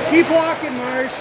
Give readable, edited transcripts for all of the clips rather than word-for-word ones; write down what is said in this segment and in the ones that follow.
Keep walking, Marsh.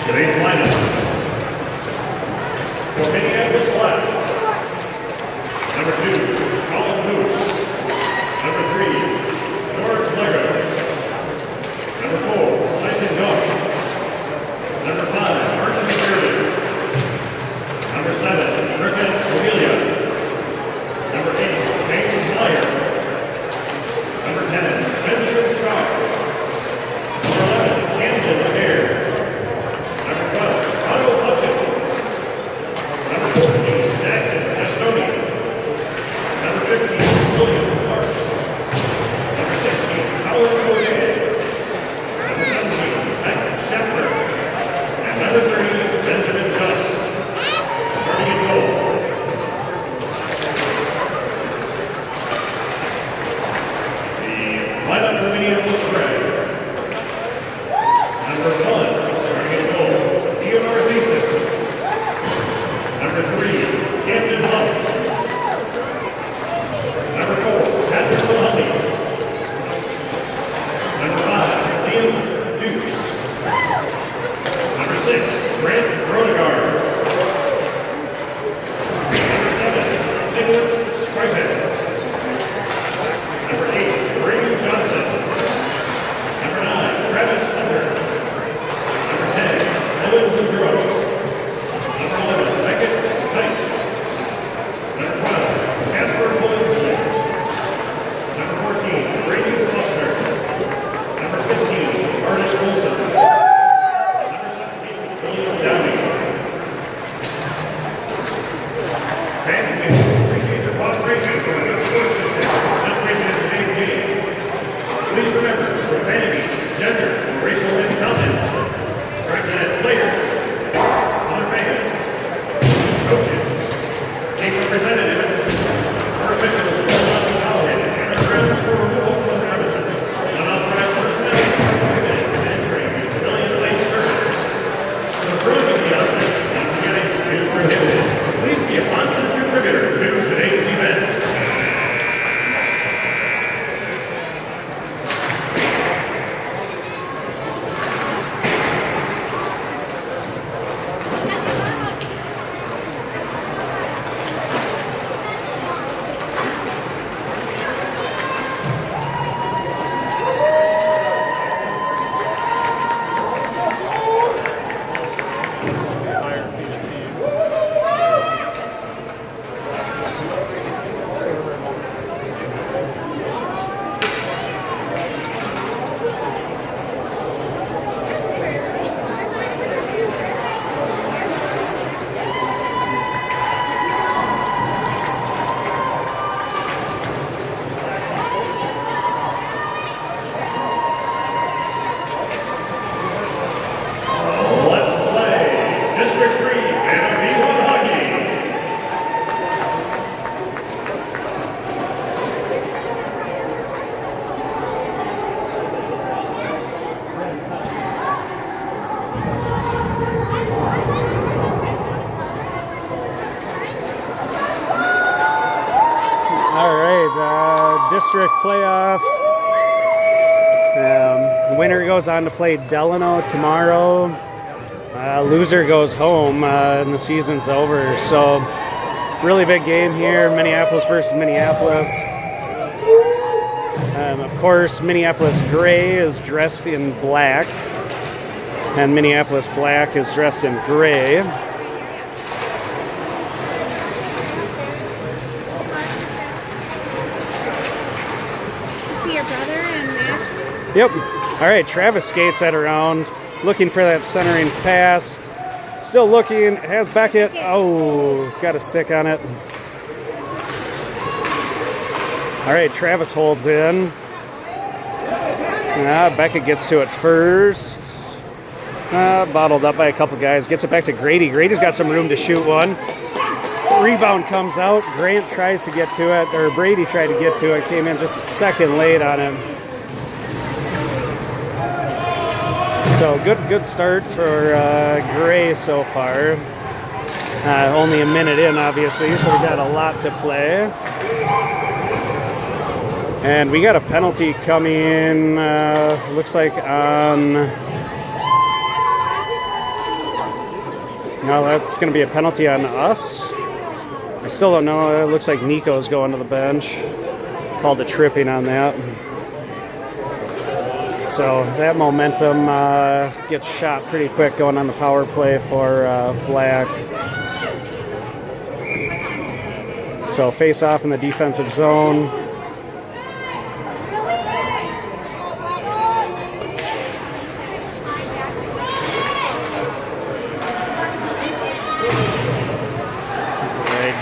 Today's lineup. For Minneapolis Black. Number 2, Colin Moose. Number 3, George Lego. Number 4, Tyson Young. Number 5, Archie Shirley. Number 7, Rickon Amelia. Number 8, James Meyer. Number 10, Benjamin Scott. Number 11, Camden Adair. Number 12, Otto Hutchins. Number 14, Jackson Estonia. Number 15, William Clark. Number 16, Colin Jose. Number 17, Matt Shepard. And number 30, Benjamin Just. Starting in goal. The lineup for Minneapolis Red. Number 1, starting in goal, Theodore Mason. Number 3, Camden Hunt. Number 4, Patrick Mahoney. Number 5, Liam Dukes. Number 6, Brent Rodegard. Number 7, Nicholas Scriven. Number 8, Brayden Johnson. Number 9, Travis Hunter. district playoff. Winner goes on to play Delano tomorrow. Loser goes home and the season's over. So really big game here, Minneapolis versus Minneapolis. Of course, Minneapolis Gray is dressed in black, and Minneapolis Black is dressed in gray. See your brother and Matt? Yep. All right, Travis skates that around, looking for that centering pass. Still looking, has Beckett. Oh, got a stick on it. All right, Travis holds in. Beckett gets to it first. Bottled up by a couple guys. Gets it back to Grady. Grady's got some room to shoot one. Rebound comes out. Grant tries to get to it, or Brady tried to get to it. Came in just a second late on him. So good start for Gray so far. Only a minute in, obviously, so we got a lot to play. And we got a penalty coming, looks like on... No, that's going to be a penalty on us. I still don't know. It looks like Nico's going to the bench. Called a tripping on that. So that momentum gets shot pretty quick going on the power play for Black. So face off in the defensive zone.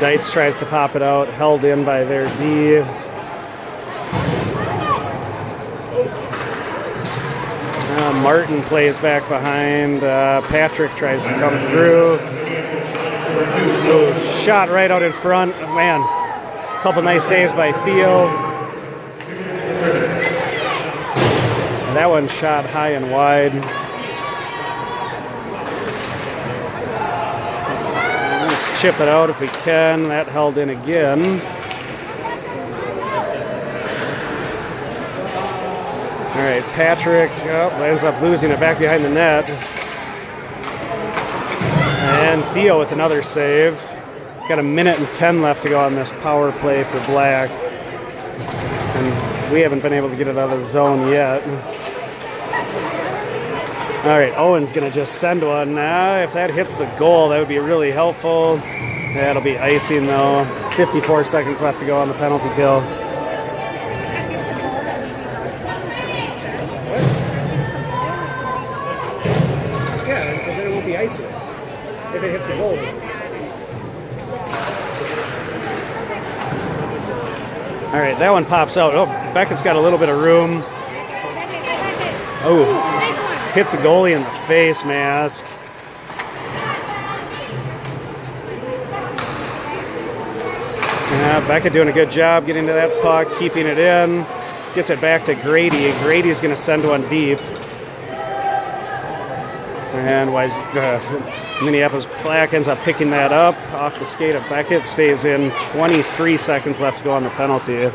Dietz tries to pop it out, held in by their D. Martin plays back behind. Patrick tries to come through. Ooh, shot right out in front. Man, a couple nice saves by Theo. And that one shot high and wide. Chip it out if we can. That held in again. All right, Patrick ends up losing it back behind the net. And Theo with another save. Got a minute and 10 left to go on this power play for Black. And we haven't been able to get it out of the zone yet. All right, Owen's going to just send one. If that hits the goal, that would be really helpful. That'll be icing, though. 54 seconds left to go on the penalty kill. Yeah, because then it won't be icing if it hits the goal. All right, that one pops out. Oh, Beckett's got a little bit of room. Oh. Hits a goalie in the face mask. Beckett doing a good job getting to that puck, keeping it in. Gets it back to Grady. Grady's going to send one deep. And Minneapolis Black ends up picking that up off the skate of Beckett. Stays in. 23 seconds left to go on the penalty.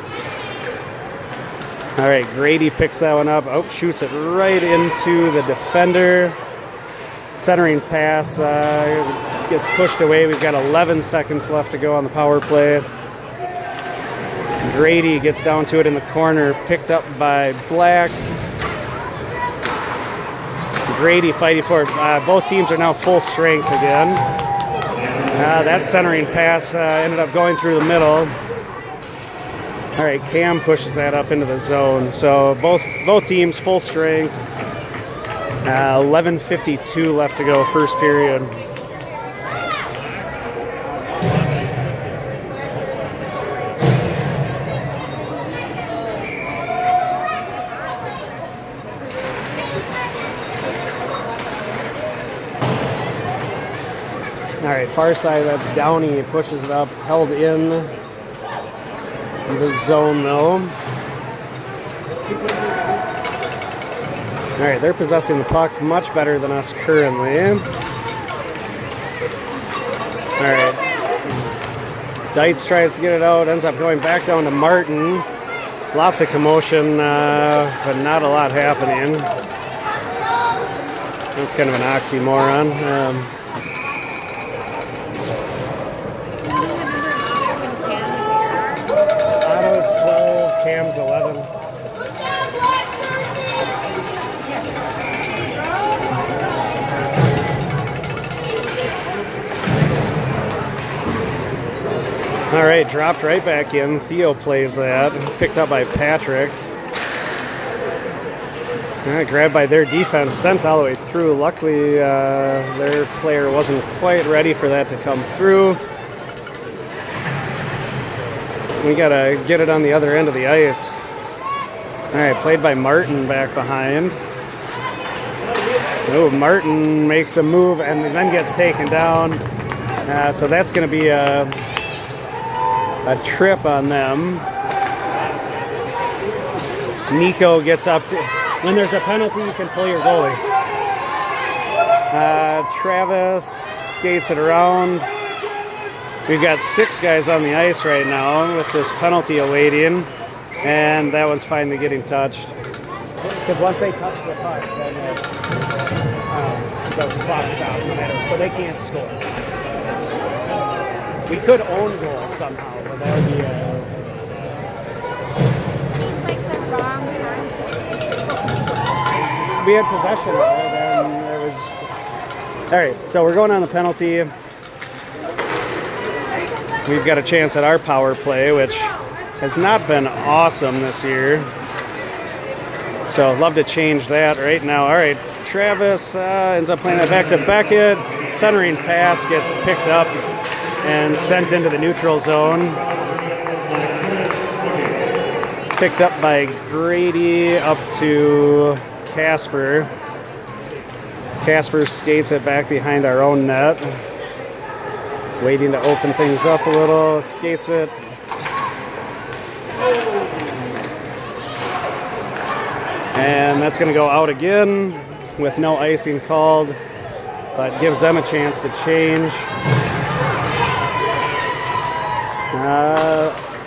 All right, Grady picks that one up. Oh, shoots it right into the defender. Centering pass gets pushed away. We've got 11 seconds left to go on the power play. Grady gets down to it in the corner, picked up by Black. Grady fighting for it. Both teams are now full strength again. That centering pass ended up going through the middle. All right, Cam pushes that up into the zone. So both teams full strength. 11:52 left to go, first period. All right, far side, that's Downey. Pushes it up, held in the zone though. All right, they're possessing the puck much better than us currently. All right, Dietz tries to get it out, ends up going back down to Martin. Lots of commotion, but not a lot happening. That's kind of an oxymoron. Otto's 12, Cam's 11. All right, dropped right back in. Theo plays that. Picked up by Patrick. Grabbed by their defense, sent all the way through. Luckily, their player wasn't quite ready for that to come through. We got to get it on the other end of the ice. All right, played by Martin back behind. Oh, Martin makes a move and then gets taken down. So that's going to be a trip on them. Nico gets up. When there's a penalty, you can pull your goalie. Travis skates it around. We've got 6 guys on the ice right now with this penalty awaiting, and that one's finally getting touched. Because once they touch the puck, then the clock stops no matter, so they can't score. We could own goal somehow, but that would be Like the wrong time. we had possession of it, and it was... All right, so we're going on the penalty. We've got a chance at our power play, which has not been awesome this year. So I'd love to change that right now. All right, Travis ends up playing that back to Beckett. Centering pass gets picked up and sent into the neutral zone. Picked up by Grady up to Casper. Casper skates it back behind our own net. Waiting to open things up a little. Skates it. And that's going to go out again with no icing called, but gives them a chance to change.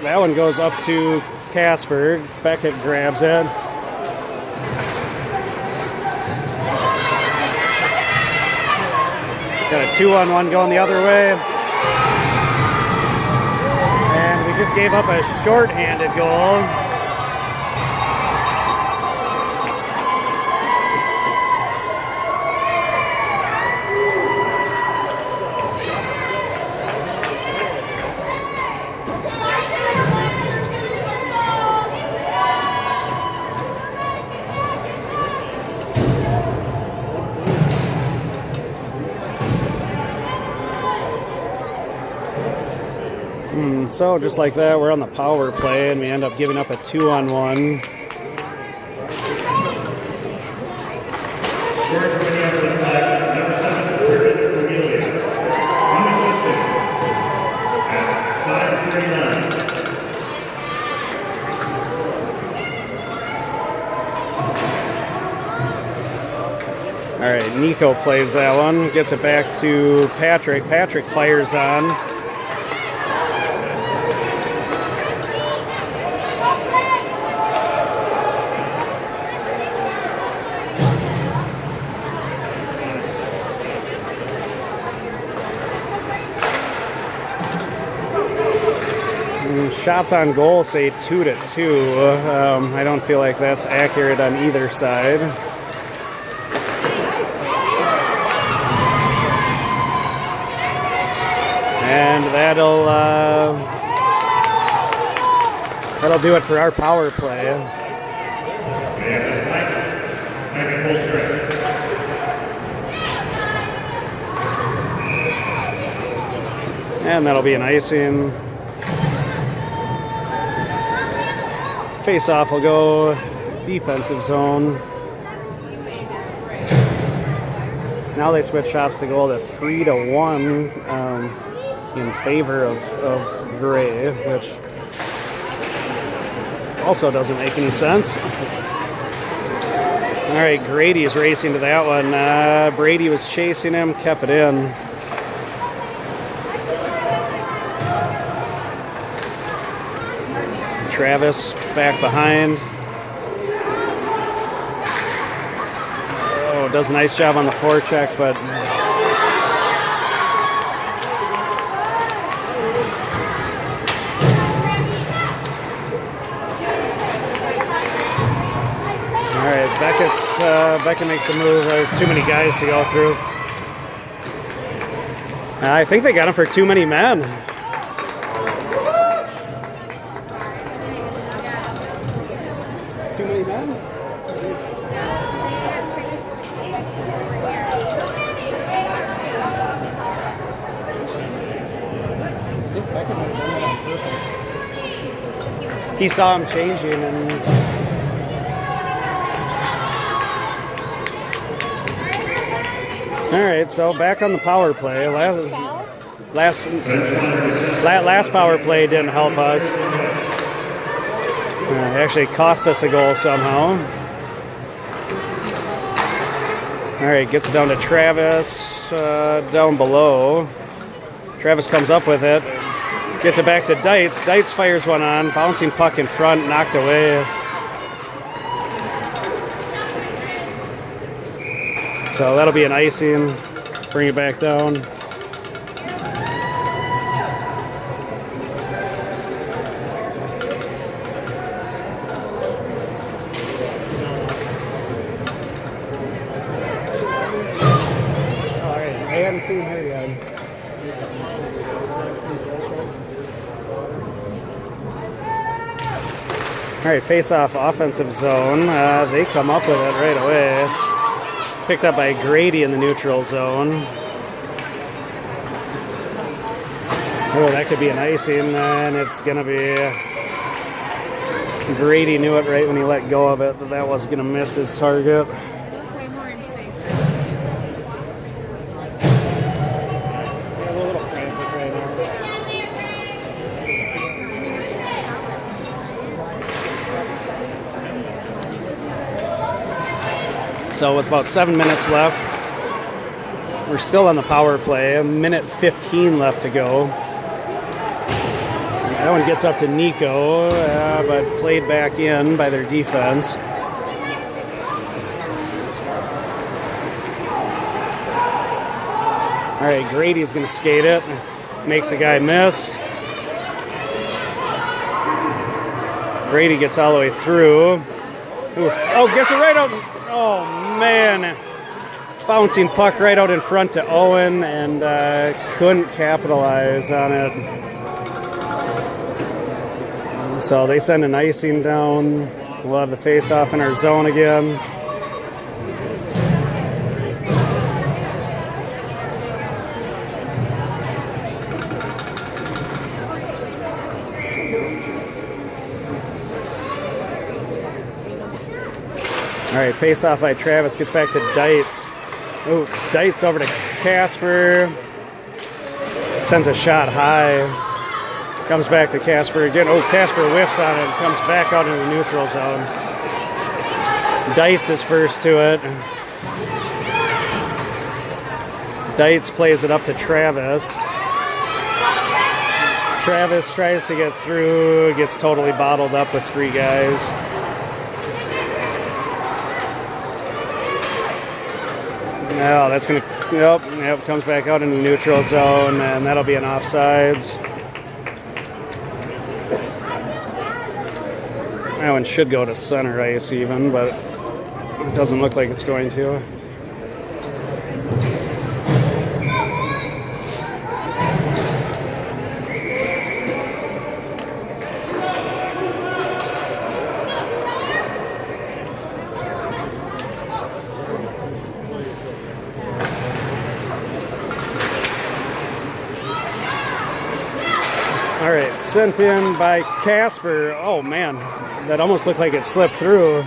That one goes up to Casper. Beckett grabs it. Got a 2-on-1 going the other way. And we just gave up a short-handed goal. So just like that, we're on the power play, and we end up giving up a 2-on-1. All right, Nico plays that one, gets it back to Patrick. Patrick fires on. Shots on goal say 2-2. I don't feel like that's accurate on either side. And that'll do it for our power play. And that'll be an icing. Face-off will go defensive zone. Now they switch shots to goal to 3-1 in favor of Gray, which also doesn't make any sense. All right, Grady's racing to that one. Brady was chasing him, kept it in. Travis back behind. Oh, does a nice job on the forecheck, but all right, Beckett makes a move. There are too many guys to go through. I think they got him for too many men. Too many men? He saw him changing and all right, so back on the power play. Last power play didn't help us. It actually cost us a goal somehow. All right, gets it down to Travis down below. Travis comes up with it. Gets it back to Dietz. Dietz fires one on. Bouncing puck in front, knocked away. So that'll be an icing. Bring it back down. All right, I haven't seen her yet. All right, face-off offensive zone. They come up with it right away. Picked up by Grady in the neutral zone. Oh, that could be an icing, and it's going to be... Grady knew it right when he let go of it, that was going to miss his target. Way more in sync. Yeah, a little frantic right now. So with about 7 minutes left, we're still on the power play. A minute 15 left to go. That one gets up to Nico, but played back in by their defense. All right, Grady's going to skate it. Makes a guy miss. Grady gets all the way through. Oof. Oh, gets it right out. Oh, man. Bouncing puck right out in front to Owen and couldn't capitalize on it. So they send an icing down. We'll have the face-off in our zone again. All right, face-off by Travis. Gets back to Dietz. Oh, Dietz over to Casper. Sends a shot high. Comes back to Casper again. Oh, Casper whiffs on it. Comes back out into the neutral zone. Dietz is first to it. Dietz plays it up to Travis. Travis tries to get through. Gets totally bottled up with three guys. No, that's going to... Yep, comes back out into the neutral zone, and that'll be an offsides. That one should go to center ice even, but it doesn't look like it's going to. All right, sent in by Casper. Oh, man, that almost looked like it slipped through.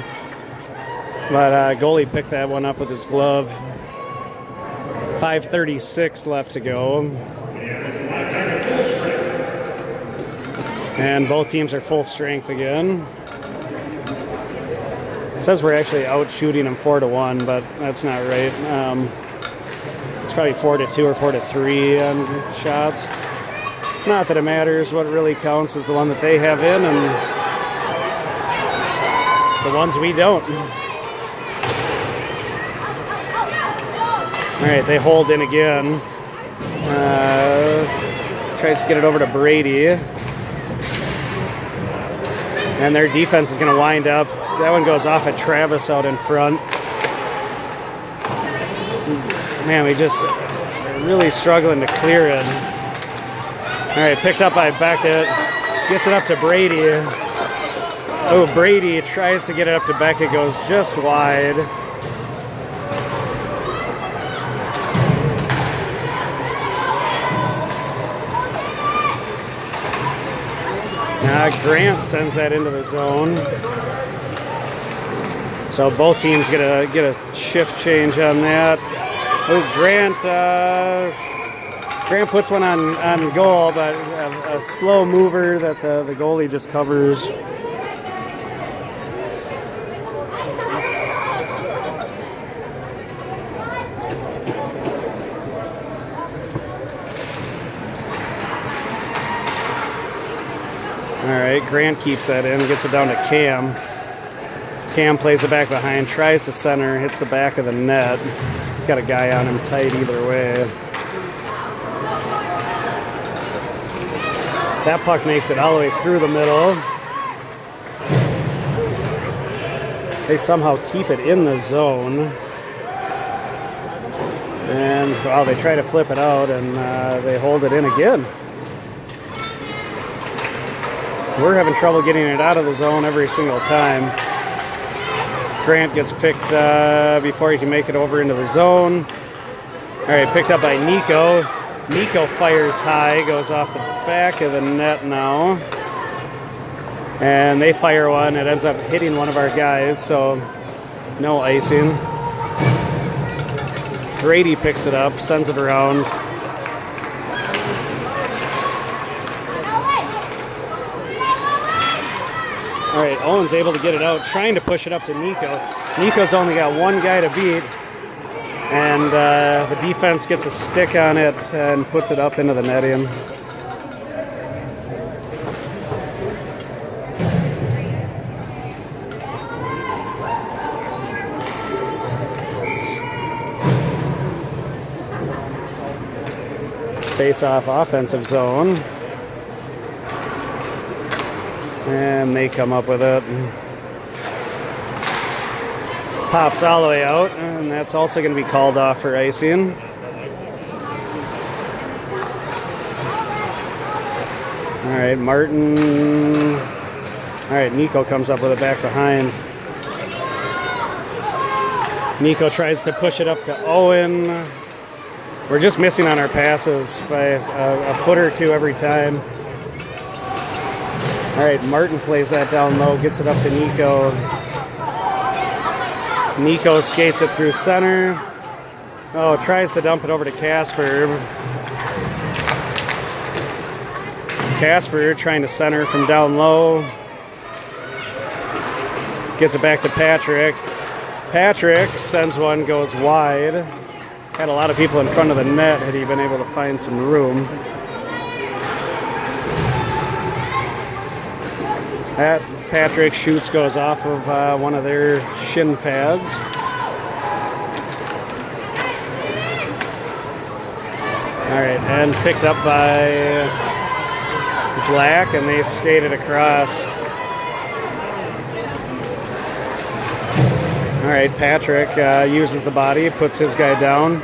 But goalie picked that one up with his glove. 5:36 left to go. And both teams are full strength again. It says we're actually out shooting them 4-1, but that's not right. It's probably 4-2 or 4-3 on shots. Not that it matters. What really counts is the one that they have in, and the ones we don't. All right, they hold in again. Tries to get it over to Brady. And their defense is going to wind up. That one goes off at Travis out in front. Man, we just are really struggling to clear it. All right, picked up by Beckett. Gets it up to Brady. Oh, Brady tries to get it up to Beckett. Goes just wide. Grant sends that into the zone. So both teams get a shift change on that. Oh, Grant puts one on goal, but a slow mover that the goalie just covers. All right, Grant keeps that in, gets it down to Cam. Cam plays it back behind, tries to center, hits the back of the net. He's got a guy on him tight either way. That puck makes it all the way through the middle. They somehow keep it in the zone. And, well, they try to flip it out, and they hold it in again. We're having trouble getting it out of the zone every single time. Grant gets picked before he can make it over into the zone. All right, picked up by Nico. Nico fires high, goes off the back of the net now. And they fire one. It ends up hitting one of our guys, so no icing. Brady picks it up, sends it around. All right, Owen's able to get it out, trying to push it up to Nico. Nico's only got one guy to beat, and the defense gets a stick on it and puts it up into the netting. Face-off offensive zone. And they come up with it. Pops all the way out, and that's also going to be called off for icing. All right, Martin. All right, Nico comes up with it back behind. Nico tries to push it up to Owen. We're just missing on our passes by a foot or two every time. All right, Martin plays that down low, gets it up to Nico. Nico skates it through center. Oh, tries to dump it over to Casper. Casper trying to center from down low. Gets it back to Patrick. Patrick sends one, goes wide. Had a lot of people in front of the net had he been able to find some room. That Patrick shoots, goes off of one of their shin pads. All right, and picked up by Black, and they skated across. All right, Patrick uses the body, puts his guy down.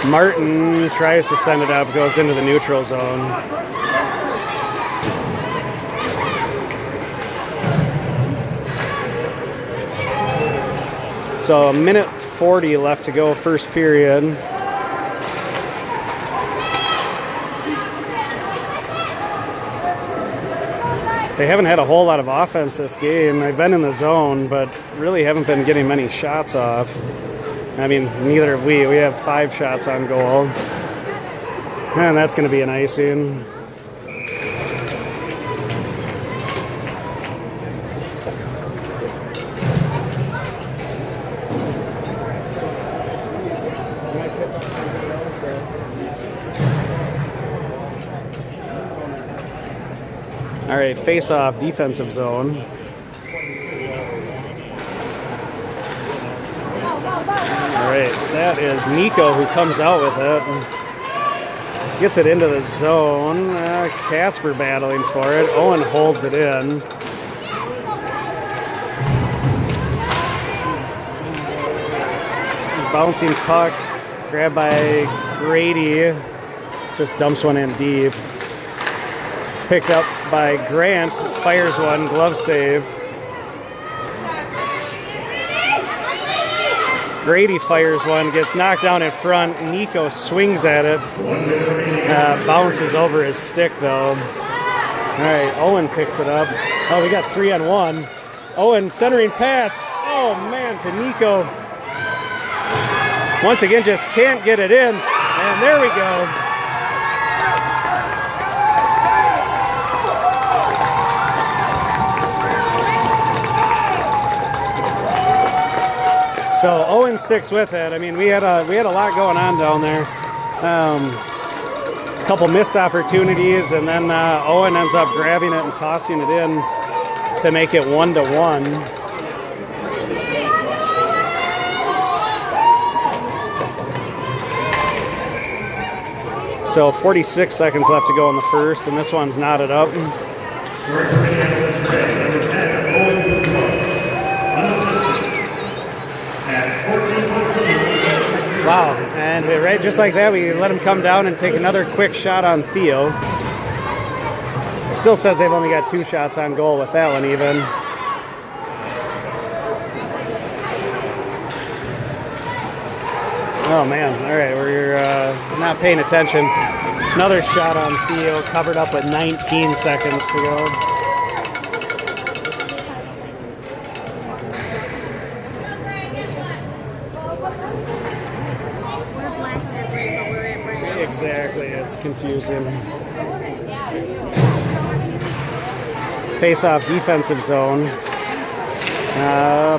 Martin tries to send it up, goes into the neutral zone. So a minute 40 left to go, first period. They haven't had a whole lot of offense this game. They've been in the zone, but really haven't been getting many shots off. I mean, neither have we. We have 5 shots on goal. And that's going to be an icing. All right, face-off defensive zone. that is Nico who comes out with it. And gets it into the zone. Casper battling for it. Owen holds it in. Bouncing puck. Grabbed by Grady. Just dumps one in deep. Picked up by Grant. Fires one. Glove save. Grady fires one, gets knocked down in front. Nico swings at it. Bounces over his stick, though. All right, Owen picks it up. Oh, we got 3-on-1. Owen centering pass. Oh, man, to Nico. Once again, just can't get it in. And there we go. So Owen sticks with it. I mean, we had a lot going on down there. A couple missed opportunities, and then Owen ends up grabbing it and tossing it in to make it 1-1. So 46 seconds left to go in the first, and this one's knotted up. Wow, and right just like that, we let him come down and take another quick shot on Theo. Still says they've only got 2 shots on goal with that one even. Oh man, all right, we're not paying attention. Another shot on Theo, covered up with 19 seconds to go. Exactly, it's confusing. Face-off defensive zone.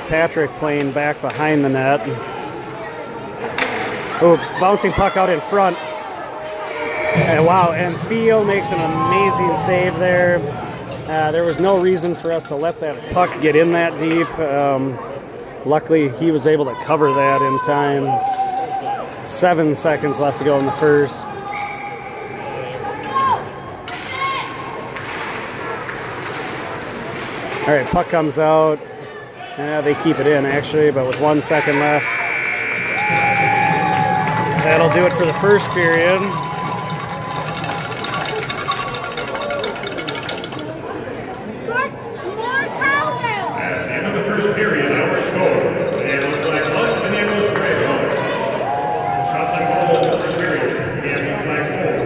Patrick playing back behind the net. Oh, bouncing puck out in front. And wow, and Theo makes an amazing save there. There was no reason for us to let that puck get in that deep. Luckily, he was able to cover that in time. 7 seconds left to go in the first. All right, puck comes out. They keep it in, actually, but with 1 second left. That'll do it for the first period. At the end of the first period, our score. It was Black Hawks and it was Gray Hawks. Shots on goal in the first period. Again, it's Black Hawks.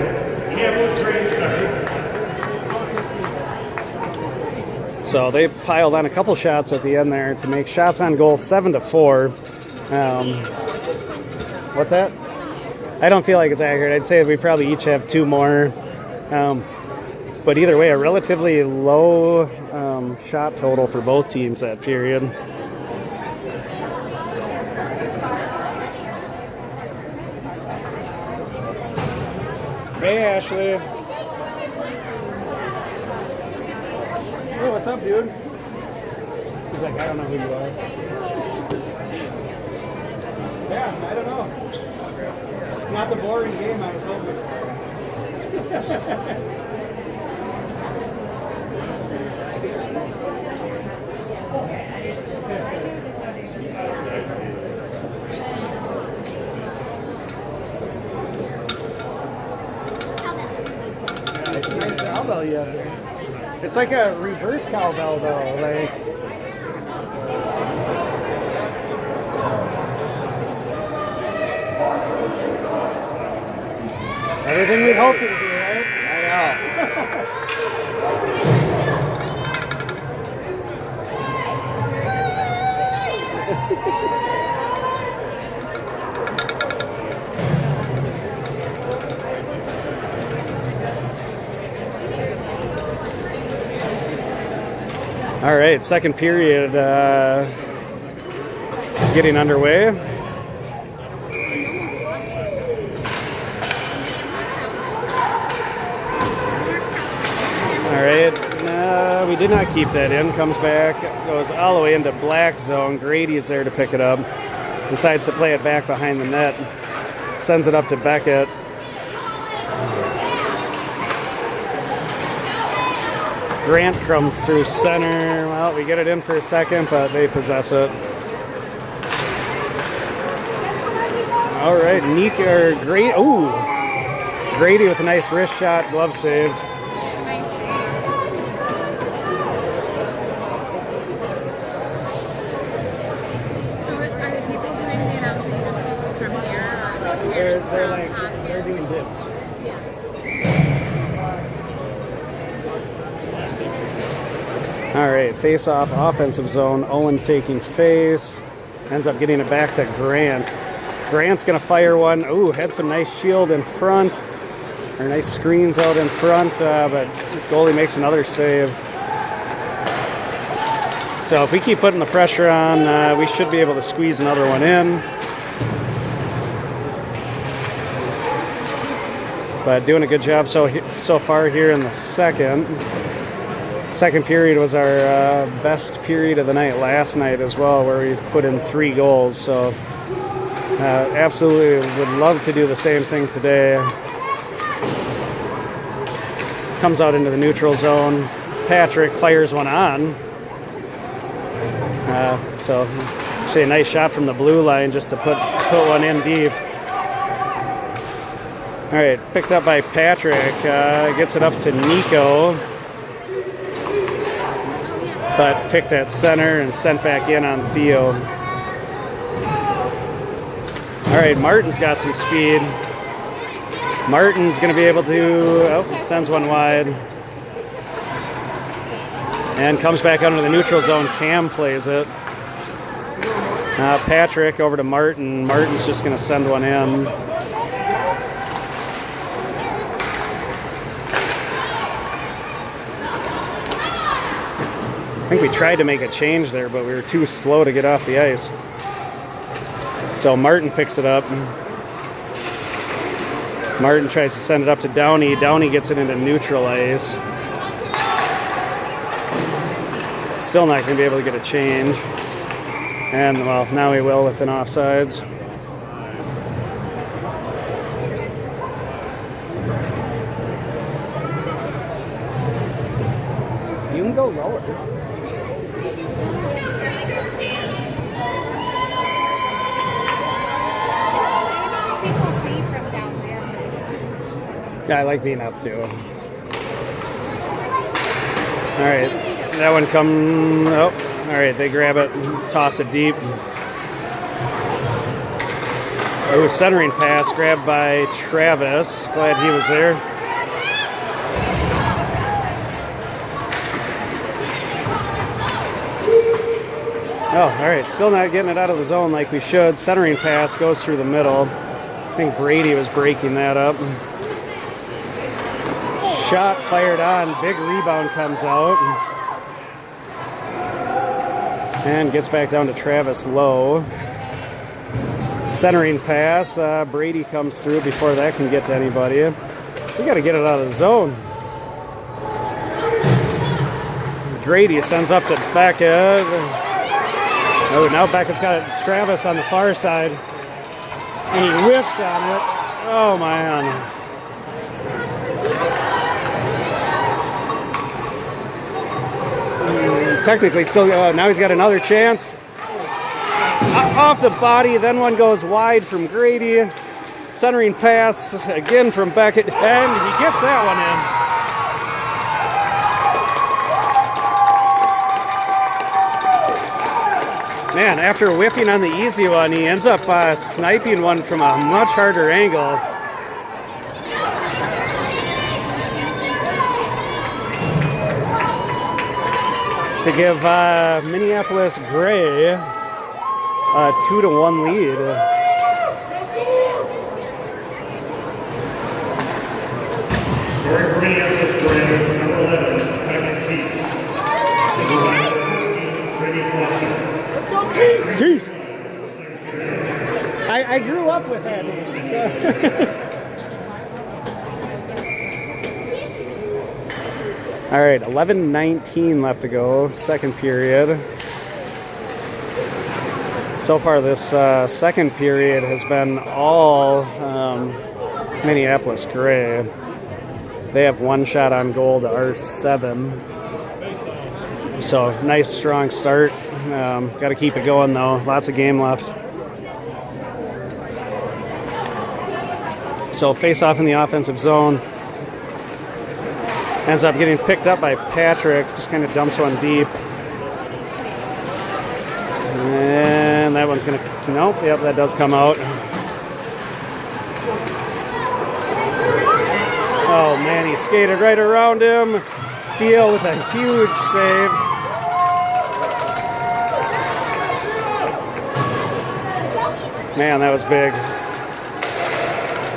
Again, it was Gray second. So they piled on a couple shots at the end there to make shots on goal 7-4. What's that? I don't feel like it's accurate. I'd say we probably each have 2 more. But either way, a relatively low shot total for both teams that period. Hey, Ashley. Hey, what's up, dude? He's like, I don't know who you are. Yeah, I don't know. It's not the boring game I was hoping for. It's nice cowbell you have there. It's like a reverse cowbell though, like. Everything we'd hoped it would be, right? I know. All right, second period getting underway. All right, we did not keep that in. Comes back, goes all the way into black zone. Grady is there to pick it up. Decides to play it back behind the net. Sends it up to Beckett. Grant comes through center. Well, we get it in for a second, but they possess it. All right, Grady. Ooh, Grady with a nice wrist shot, glove save. Nice save. So are the people doing the announcing just people from here? Or parents from Hopkins? They're doing dips. Yeah. All right, face-off, offensive zone. Owen taking face. Ends up getting it back to Grant. Grant's going to fire one. Ooh, had some nice shield in front. Or nice screens out in front, but goalie makes another save. So if we keep putting the pressure on, we should be able to squeeze another one in. But doing a good job so far here in the second. Second period was our best period of the night last night as well, where we put in 3 goals. So absolutely would love to do the same thing today. Comes out into the neutral zone. Patrick fires one on. So actually a nice shot from the blue line just to put one in deep. All right, picked up by Patrick. Gets it up to Nico. But picked at center and sent back in on Theo. All right, Martin's got some speed. Martin's going to be able to, sends one wide. And comes back out into the neutral zone. Cam plays it. Patrick over to Martin. Martin's just going to send one in. I think we tried to make a change there, but we were too slow to get off the ice. So Martin picks it up. Martin tries to send it up to Downey. Downey gets it into neutral ice. Still not going to be able to get a change. And, well, now he will within offsides. You can go lower. People see from down there. Yeah, I like being up too. All right, that one come. Oh, all right, they grab it, toss it deep. It was centering pass, grabbed by Travis. Glad he was there. Oh, all right, still not getting it out of the zone like we should. Centering pass goes through the middle. I think Brady was breaking that up. Shot fired on, big rebound comes out. And gets back down to Travis Lowe. Centering pass, Brady comes through before that can get to anybody. We got to get it out of the zone. Grady sends up to Beckett. Oh, now Beckett's got Travis on the far side. And he whiffs on it. Oh, man. Technically still, now he's got another chance. Off the body, then one goes wide from Grady. Centering pass again from Beckett, and he gets that one in. Man, after whiffing on the easy one, he ends up sniping one from a much harder angle. To give Minneapolis Gray a 2-1 lead. Scoring for Minneapolis Gray, number 11, Beckett Keys. Keys. I grew up with that name. So. All right, 11:19 left to go, second period. So far this second period has been all Minneapolis Gray. They have one shot on goal to our 7. So nice strong start. Got to keep it going though. Lots of game left. So face off in the offensive zone. Ends up getting picked up by Patrick. Just kind of dumps one deep. And that one's going to, nope, yep, that does come out. Oh man, he skated right around him. Theo with a huge save. Man, that was big.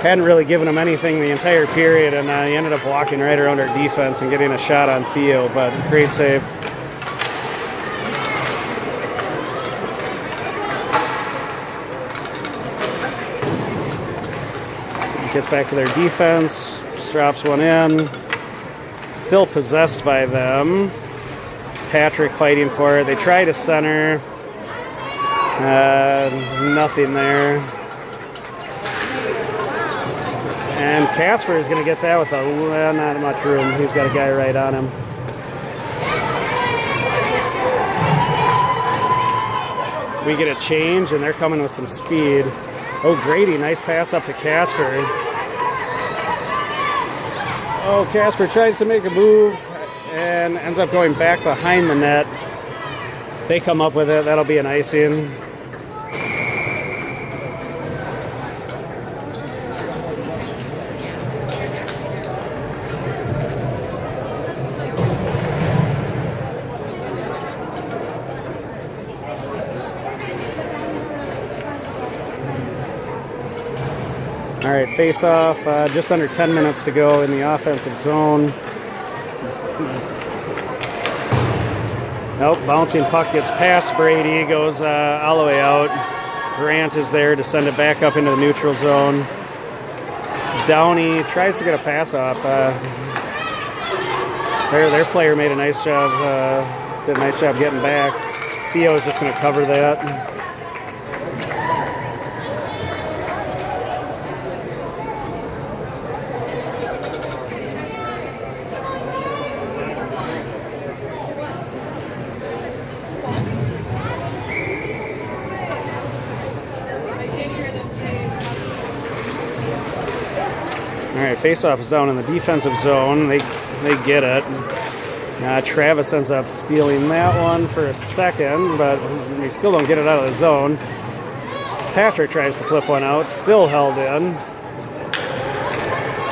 Hadn't really given him anything the entire period, and he ended up walking right around our defense and getting a shot on Theo, but great save. Gets back to their defense, just drops one in. Still possessed by them. Patrick fighting for it. They try to center. Nothing there. And Casper is going to get that with not much room. He's got a guy right on him. We get a change, and they're coming with some speed. Oh, Grady, nice pass up to Casper. Oh, Casper tries to make a move and ends up going back behind the net. They come up with it. That'll be an icing. All right, face off, just under 10 minutes to go in the offensive zone. Nope, bouncing puck gets past Brady, goes all the way out. Grant is there to send it back up into the neutral zone. Downey tries to get a pass off. Their player made a nice job, did a nice job getting back. Theo is just going to cover that. All right, face-off is down in the defensive zone. They get it. Travis ends up stealing that one for a second, but we still don't get it out of the zone. Patrick tries to flip one out, still held in.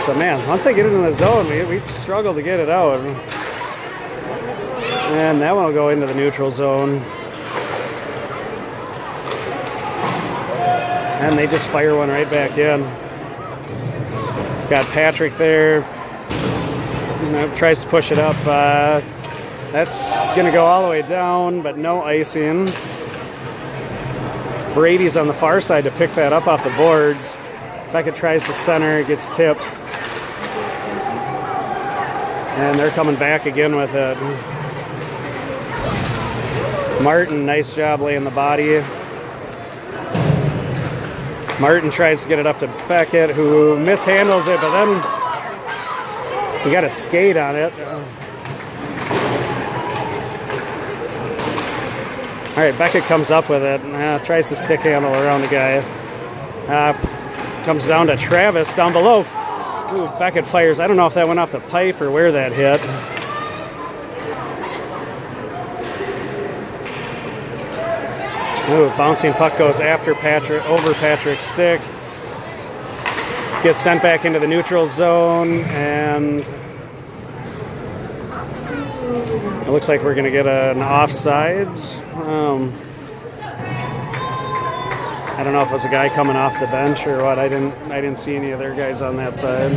So, man, once they get it in the zone, we struggle to get it out. And that one will go into the neutral zone. And they just fire one right back in. Got Patrick there. Tries to push it up. That's going to go all the way down, but no icing. Brady's on the far side to pick that up off the boards. Beckett tries to center, gets tipped. And they're coming back again with it. Martin, nice job laying the body. Martin tries to get it up to Beckett, who mishandles it, but then he got a skate on it. All right, Beckett comes up with it, tries to stick handle around the guy. Comes down to Travis down below. Ooh, Beckett fires. I don't know if that went off the pipe or where that hit. Ooh, bouncing puck goes after Patrick, over Patrick's stick. Gets sent back into the neutral zone, and it looks like we're going to get an offsides. I don't know if it was a guy coming off the bench or what. I didn't see any of their guys on that side.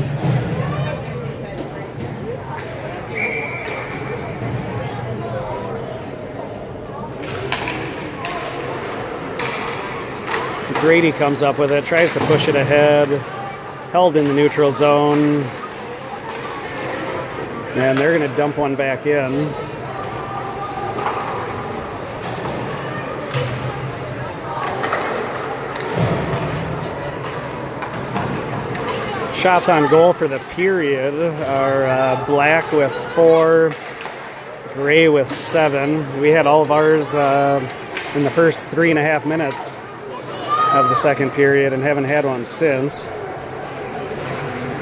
Grady comes up with it, tries to push it ahead, held in the neutral zone, and they're going to dump one back in. Shots on goal for the period are black with 4, gray with 7. We had all of ours in the first 3.5 minutes of the second period and haven't had one since.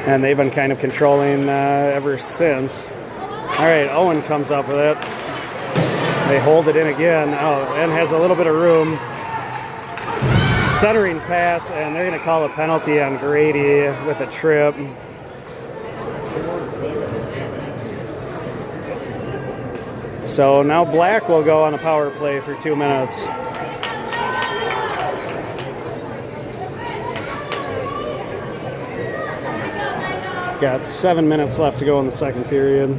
And they've been kind of controlling ever since. All right, Owen comes up with it. They hold it in again. Oh, and has a little bit of room. Centering pass, and they're going to call a penalty on Grady with a trip. So now Black will go on a power play for 2 minutes. Got 7 minutes left to go in the second period.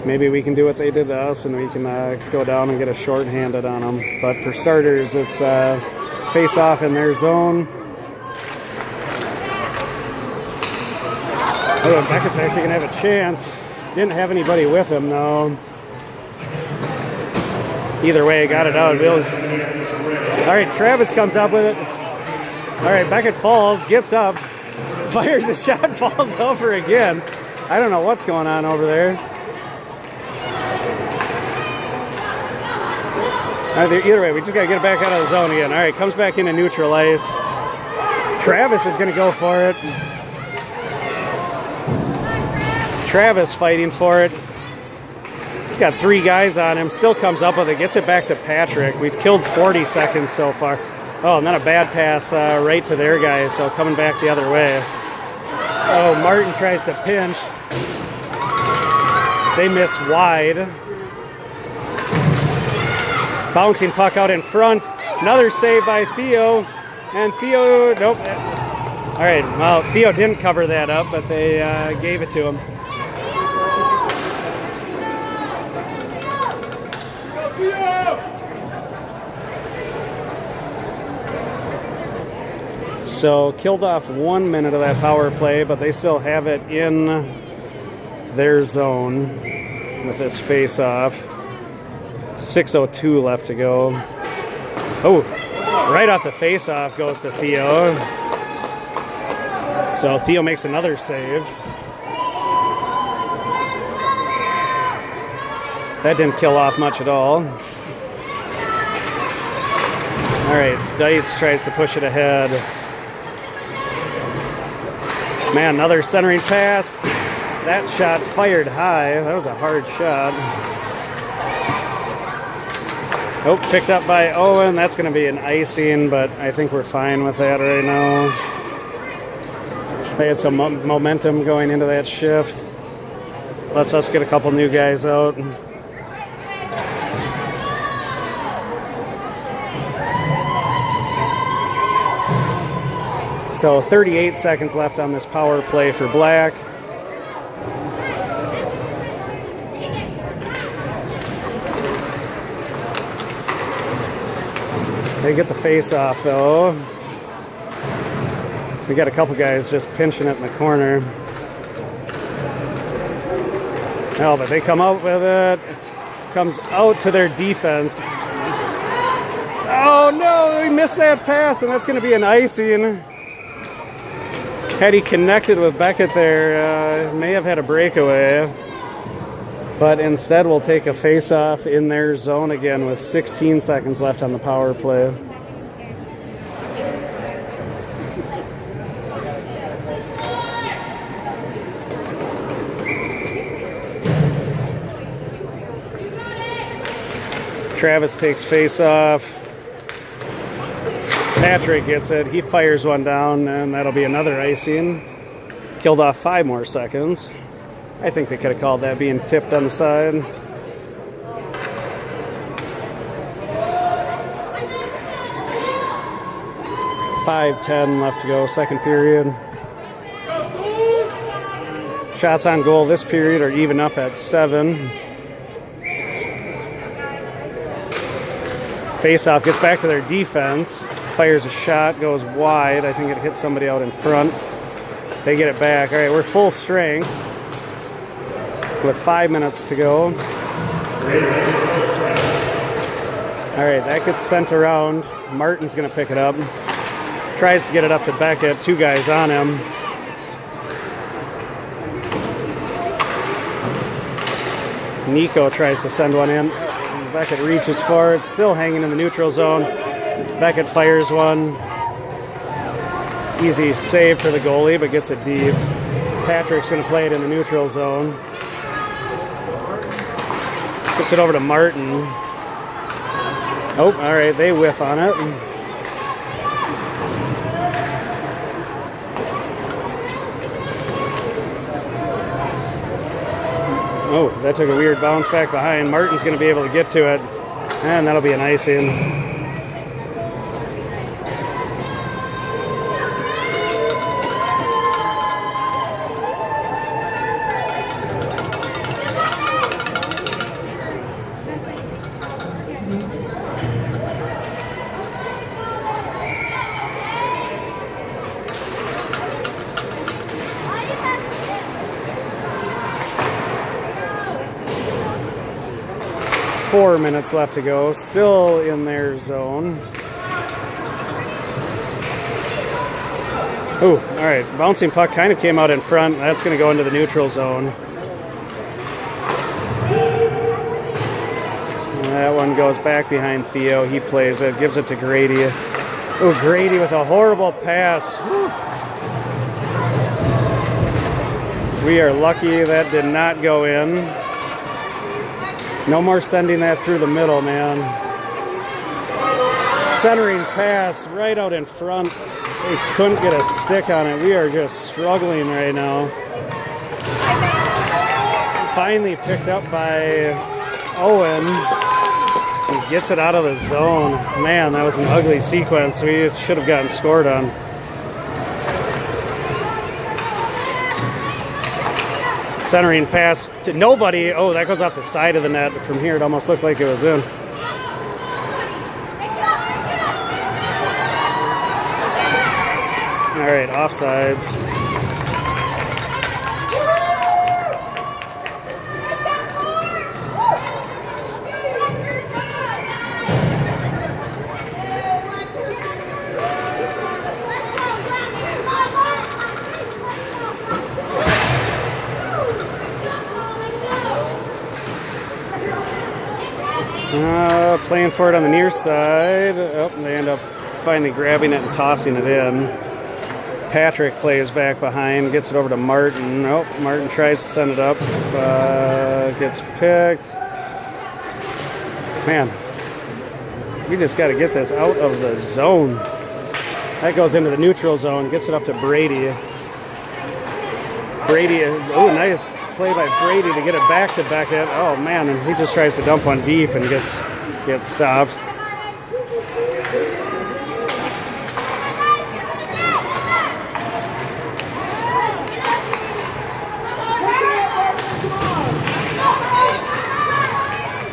Maybe we can do what they did to us and we can go down and get a shorthanded on them. But for starters, it's face off in their zone. Oh, Beckett's actually going to have a chance. Didn't have anybody with him, though. Either way, got it out. All right, Travis comes up with it. All right, Beckett falls, gets up, fires a shot, falls over again. I don't know what's going on over there. All right, either way, we just got to get it back out of the zone again. All right, comes back into neutral ice. Travis is going to go for it. Travis fighting for it. He's got 3 guys on him, still comes up with it, gets it back to Patrick. We've killed 40 seconds so far. Oh, and then a bad pass right to their guy, so coming back the other way. Oh, Martin tries to pinch. They miss wide. Bouncing puck out in front. Another save by Theo. And Theo, nope. All right, well, Theo didn't cover that up, but they gave it to him. So killed off 1 minute of that power play, but they still have it in their zone with this face-off. 6:02 left to go. Oh, right off the face-off goes to Theo. So Theo makes another save. That didn't kill off much at all. All right, Dietz tries to push it ahead. Man, another centering pass. That shot fired high. That was a hard shot. Oh, picked up by Owen. That's going to be an icing, but I think we're fine with that right now. They had some momentum going into that shift. Lets us get a couple new guys out. So 38 seconds left on this power play for Black. They get the face off though. We got a couple guys just pinching it in the corner. No, but they come out with it. Comes out to their defense. Oh no, we missed that pass, and that's going to be an icing. Had he connected with Beckett there, may have had a breakaway. But instead we'll take a face-off in their zone again with 16 seconds left on the power play. Travis takes face-off. Patrick gets it. He fires one down, and that'll be another icing. Killed off 5 more seconds. I think they could have called that being tipped on the side. .5:10 left to go, second period. Shots on goal this period are even up at 7. Faceoff gets back to their defense. Fires a shot, goes wide. I think it hit somebody out in front. They get it back. All right, we're full strength with 5 minutes to go. All right, that gets sent around. Martin's going to pick it up. Tries to get it up to Beckett. 2 guys on him. Nico tries to send one in. Beckett reaches for it. Still hanging in the neutral zone. Beckett fires one. Easy save for the goalie, but gets it deep. Patrick's going to play it in the neutral zone. Gets it over to Martin. Oh, all right, they whiff on it. Oh, that took a weird bounce back behind. Martin's going to be able to get to it, and that'll be an icing. Four minutes left to go. Still in their zone. Oh, all right. Bouncing puck kind of came out in front. That's going to go into the neutral zone. That one goes back behind Theo. He plays it, gives it to Grady. Oh, Grady with a horrible pass. Whew. We are lucky that did not go in. No more sending that through the middle, man. Centering pass right out in front. They couldn't get a stick on it. We are just struggling right now. Finally picked up by Owen. He gets it out of the zone. Man, that was an ugly sequence. We should have gotten scored on. Centering pass to nobody. Oh, that goes off the side of the net. From here, it almost looked like it was in. All right, offsides. Playing for it on the near side. Oh, they end up finally grabbing it and tossing it in. Patrick plays back behind, gets it over to Martin. Oh, Martin tries to send it up. Gets picked. Man, we just got to get this out of the zone. That goes into the neutral zone, gets it up to Brady. Brady, oh, nice play by Brady to get it back to Beckett. Oh, man, and he just tries to dump one deep and gets stopped.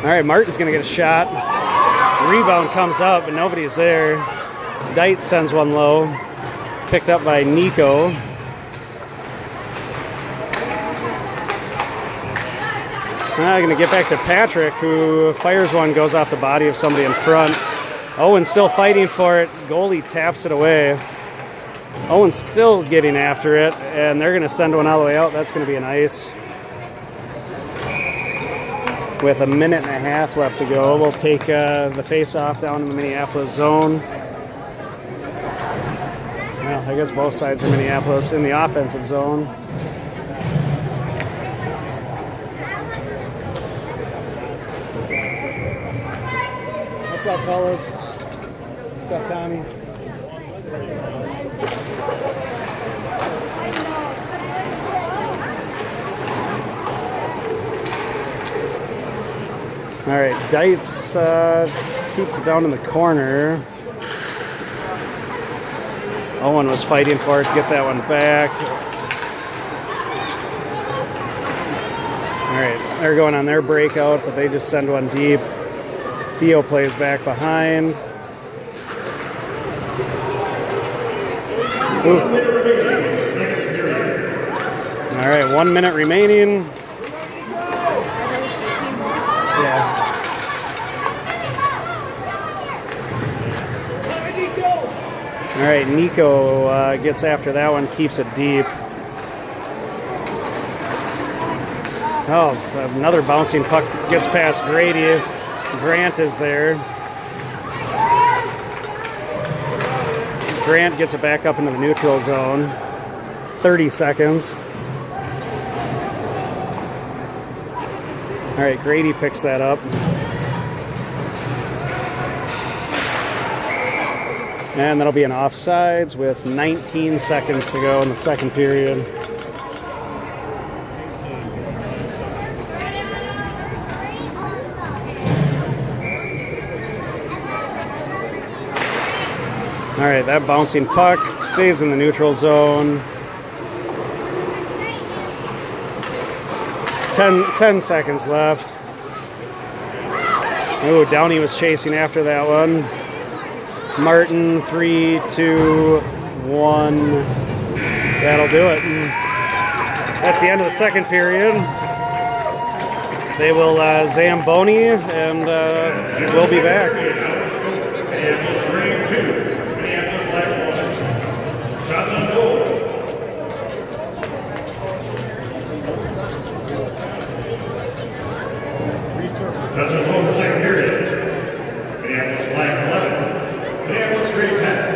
All right, Martin's going to get a shot. Rebound comes up, but nobody's there. Dite sends one low. Picked up by Nico. Going to get back to Patrick, who fires one, goes off the body of somebody in front. Owen's still fighting for it. Goalie taps it away. Owen's still getting after it, and they're going to send one all the way out. That's going to be an ice. With a minute and a half left to go, we'll take the face-off down in the Minneapolis zone. Well, I guess both sides are Minneapolis in the offensive zone. What's up, fellas? What's up, Tommy? All right, Dites keeps it down in the corner. Owen was fighting for it to get that one back. All right, they're going on their breakout, but they just send one deep. Theo plays back behind. Ooh. All right, 1 minute remaining. Yeah. All right, Nico gets after that one, keeps it deep. Oh, another bouncing puck gets past Grady. Grant is there. Grant gets it back up into the neutral zone. 30 seconds. All right, Grady picks that up. And that'll be an offsides with 19 seconds to go in the second period. All right, that bouncing puck stays in the neutral zone. 10 seconds left. Oh, Downey was chasing after that one. Martin, 3, 2, 1. That'll do it. And that's the end of the second period. They will Zamboni, and we'll be back. That's a full second period. Minneapolis Flags 11. Minneapolis grade 10.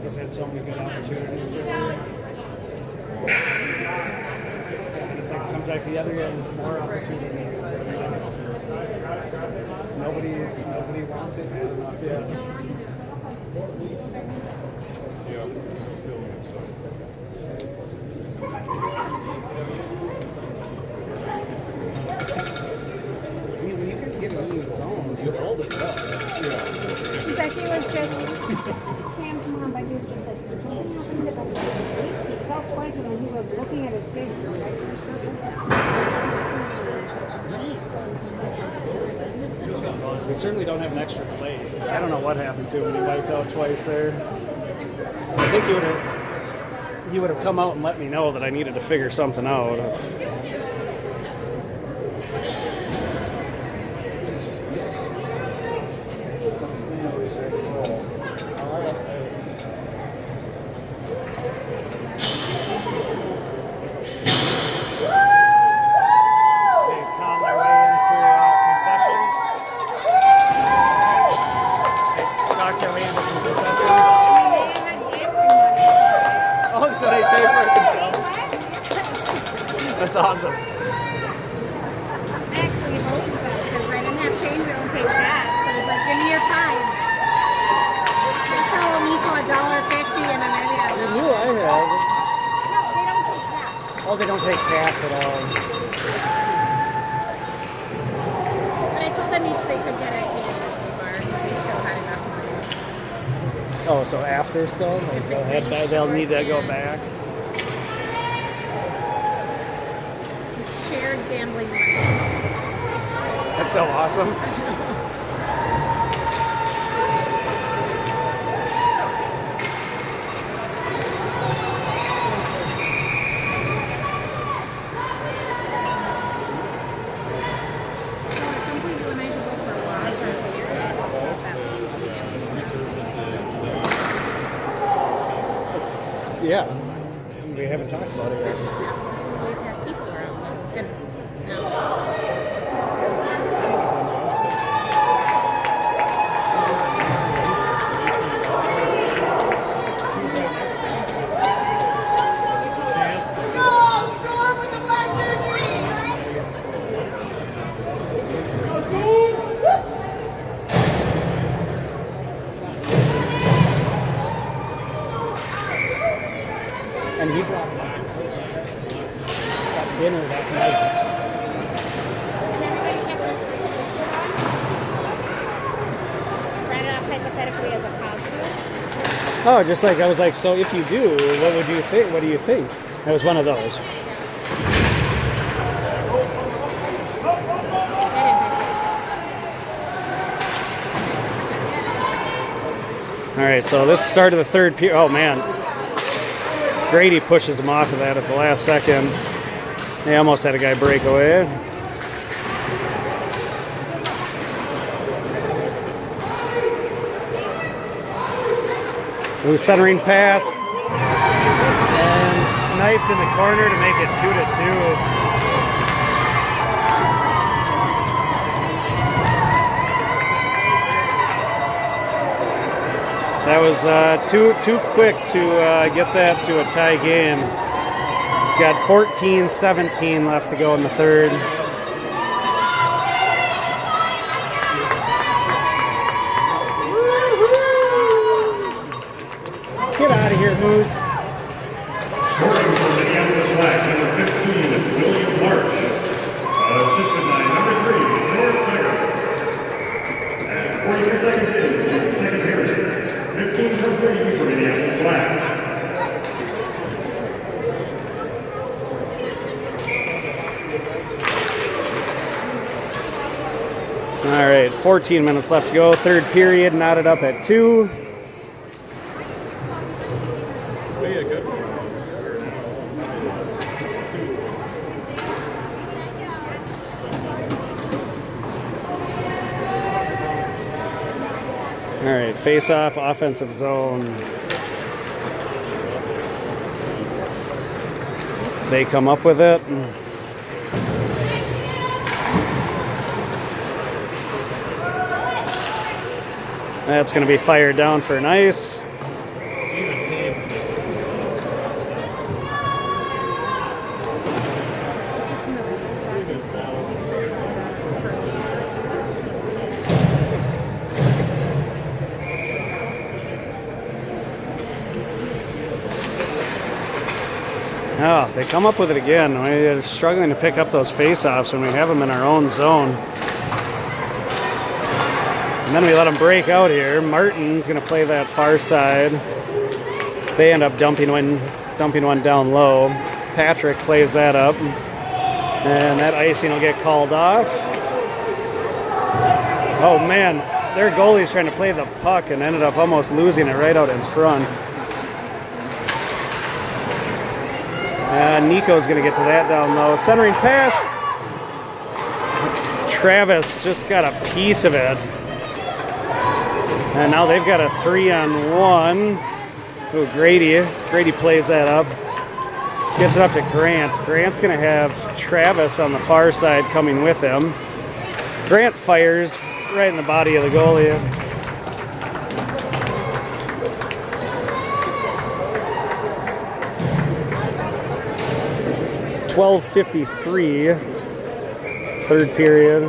He's had so many good opportunities. And it's like it comes back to the other end, more opportunities. Nobody wants it bad enough yet. When you guys get into the zone, you hold it up. Becky was just Cam's mom, but he was just like, something happened about the skate. He fell twice and when he was looking at his skate, he was like, We certainly don't have an extra blade. I don't know what happened to him when he wiped out twice there. I think he would have come out and let me know that I needed to figure something out. That's awesome. I actually hosed them because I didn't have change, I don't take cash. So I was like, give me your fives. They sell Miko $1.50 and then maybe I You don't. knew I had. No, they don't take cash. Oh, they don't take cash at all. But I told them each they could get a candy bar because they still had enough money. Oh, so after still? Like they'll need to go back? Shared gambling money. That's so awesome. So at some point you and I should go for a walk or a beer and talk about that. Yeah. We haven't talked about it yet. We've had people around us. And, no. And he brought dinner that night. Does everybody have their this on? Write it up hypothetically as a positive. Oh, just like I was like, so if you do, what would you think? What do you think? That was one of those. All right, so this start of the third period. Oh man, Grady pushes him off of that at the last second. They almost had a guy break away. Ooh, centering pass. And sniped in the corner to make it 2-2. That was too quick to get that to a tie game. Got 14-17 left to go in the third. Get out of here, Moose. Scoring for Minneapolis Black, number 15, William Marsh. Assistant by number 3, George Becker. And 44 seconds into the second period. 15 for 30 for Minneapolis Black. All right, 14 minutes left to go. Third period, knotted up at 2. All right, face-off, offensive zone. They come up with it. That's going to be fired down for an ice. Oh, they come up with it again. We're struggling to pick up those face-offs when we have them in our own zone. And then we let them break out here. Martin's going to play that far side. They end up dumping one down low. Patrick plays that up. And that icing will get called off. Oh, man. Their goalie's trying to play the puck and ended up almost losing it right out in front. Nico's going to get to that down low. Centering pass. Travis just got a piece of it. And now they've got a 3-on-1. Ooh, Grady plays that up. Gets it up to Grant. Grant's going to have Travis on the far side coming with him. Grant fires right in the body of the goalie. .12:53, third period.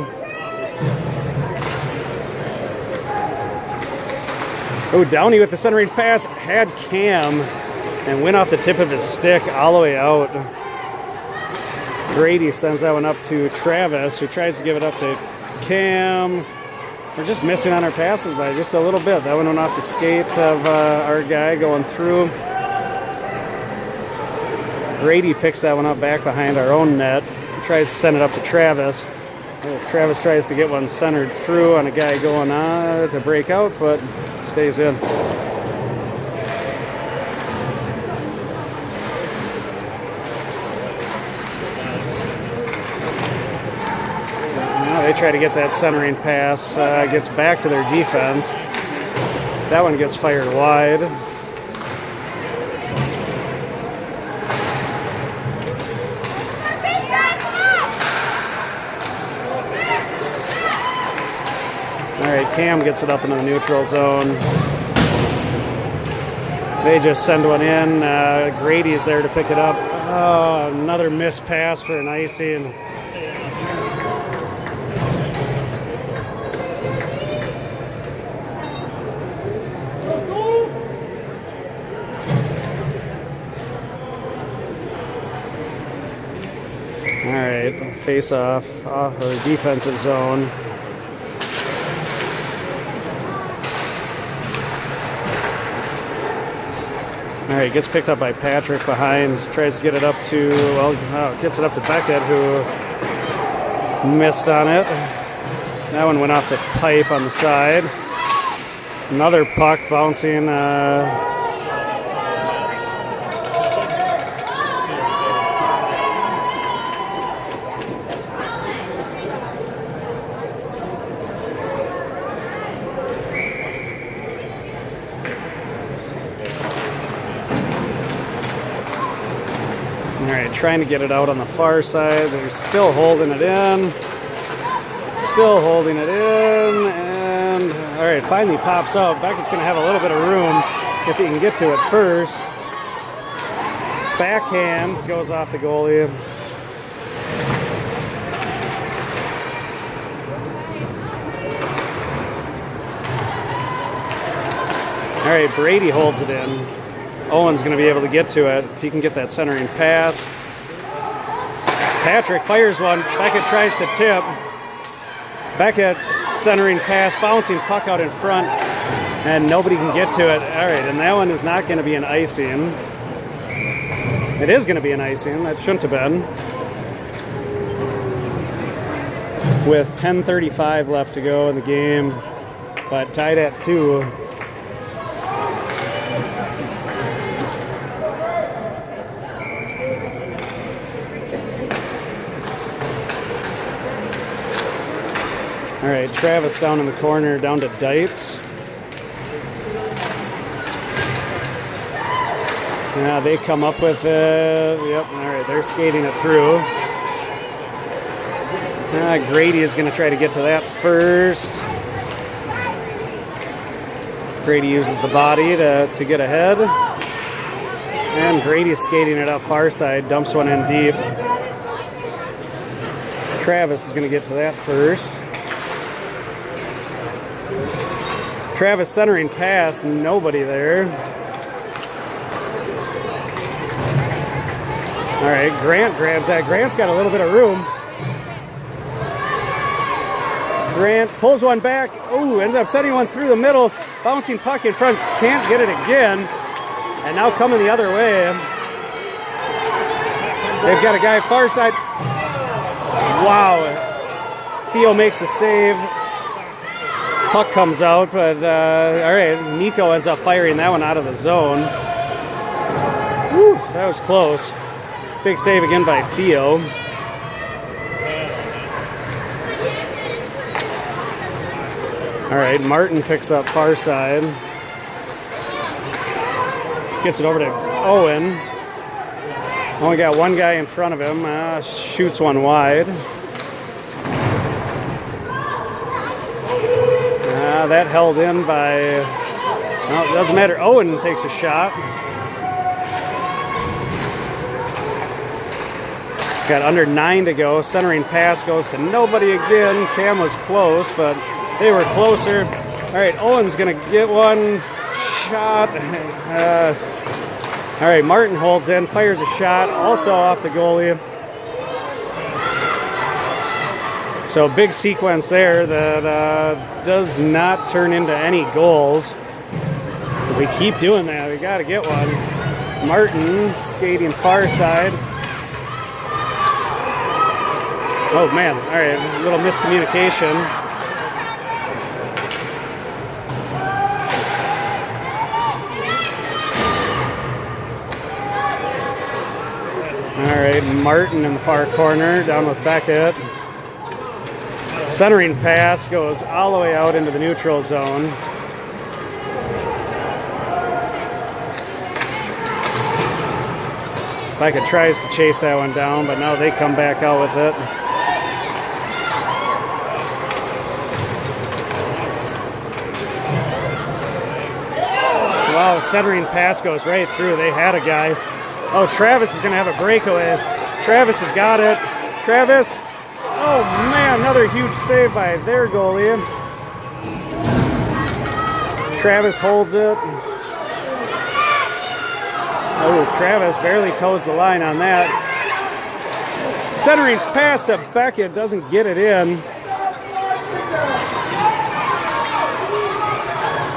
Oh, Downey with the centering pass, had Cam, and went off the tip of his stick all the way out. Grady sends that one up to Travis, who tries to give it up to Cam. We're just missing on our passes by just a little bit. That one went off the skate of our guy going through. Grady picks that one up back behind our own net. Tries to send it up to Travis. Travis tries to get one centered through on a guy going on to break out, but it stays in. Now they try to get that centering pass. Gets back to their defense. That one gets fired wide. All right, Cam gets it up into the neutral zone. They just send one in. Grady's there to pick it up. Oh, another missed pass for an icing. All right, face off or defensive zone. All right, gets picked up by Patrick behind, tries to get it up to, gets it up to Beckett, who missed on it. That one went off the pipe on the side. Another puck bouncing. All right, trying to get it out on the far side. They're still holding it in. Still holding it in. And, all right, finally pops out. Beckett's going to have a little bit of room if he can get to it first. Backhand goes off the goalie. All right, Brady holds it in. Owen's going to be able to get to it if he can get that centering pass. Patrick fires one. Beckett tries to tip. Beckett centering pass, bouncing puck out in front, and nobody can get to it. All right, and that one is not going to be an icing. It is going to be an icing. That shouldn't have been. with 10:35 left to go in the game, but tied at 2. All right, Travis down in the corner, down to Dietz. Yeah, they come up with it. Yep, all right, they're skating it through. Grady is going to try to get to that first. Grady uses the body to get ahead. And Grady's skating it up far side, dumps one in deep. Travis is going to get to that first. Travis centering pass, nobody there. All right, Grant grabs that. Grant's got a little bit of room. Grant pulls one back. Ooh, ends up sending one through the middle. Bouncing puck in front, can't get it again. And now coming the other way. They've got a guy far side. Wow. Theo makes a save. Puck comes out, but all right, Nico ends up firing that one out of the zone. Whew, that was close. Big save again by Theo. All right, Martin picks up far side. Gets it over to Owen. Only got one guy in front of him. Shoots one wide. That held in by, well, it doesn't matter. Owen takes a shot. Got under 9 to go. Centering pass goes to nobody again. Cam was close, but they were closer. All right, Owen's going to get one shot. All right, Martin holds in, fires a shot, also off the goalie. So big sequence there that does not turn into any goals. If we keep doing that, we got to get one. Martin skating far side. Oh man, all right, a little miscommunication. All right, Martin in the far corner, down with Beckett. Centering pass goes all the way out into the neutral zone. Beckett tries to chase that one down, but now they come back out with it. Wow, centering pass goes right through. They had a guy. Oh, Travis is going to have a breakaway. Travis has got it. Travis. Oh, man, another huge save by their goalie. Travis holds it. Oh, Travis barely toes the line on that. Centering pass to Beckett, doesn't get it in.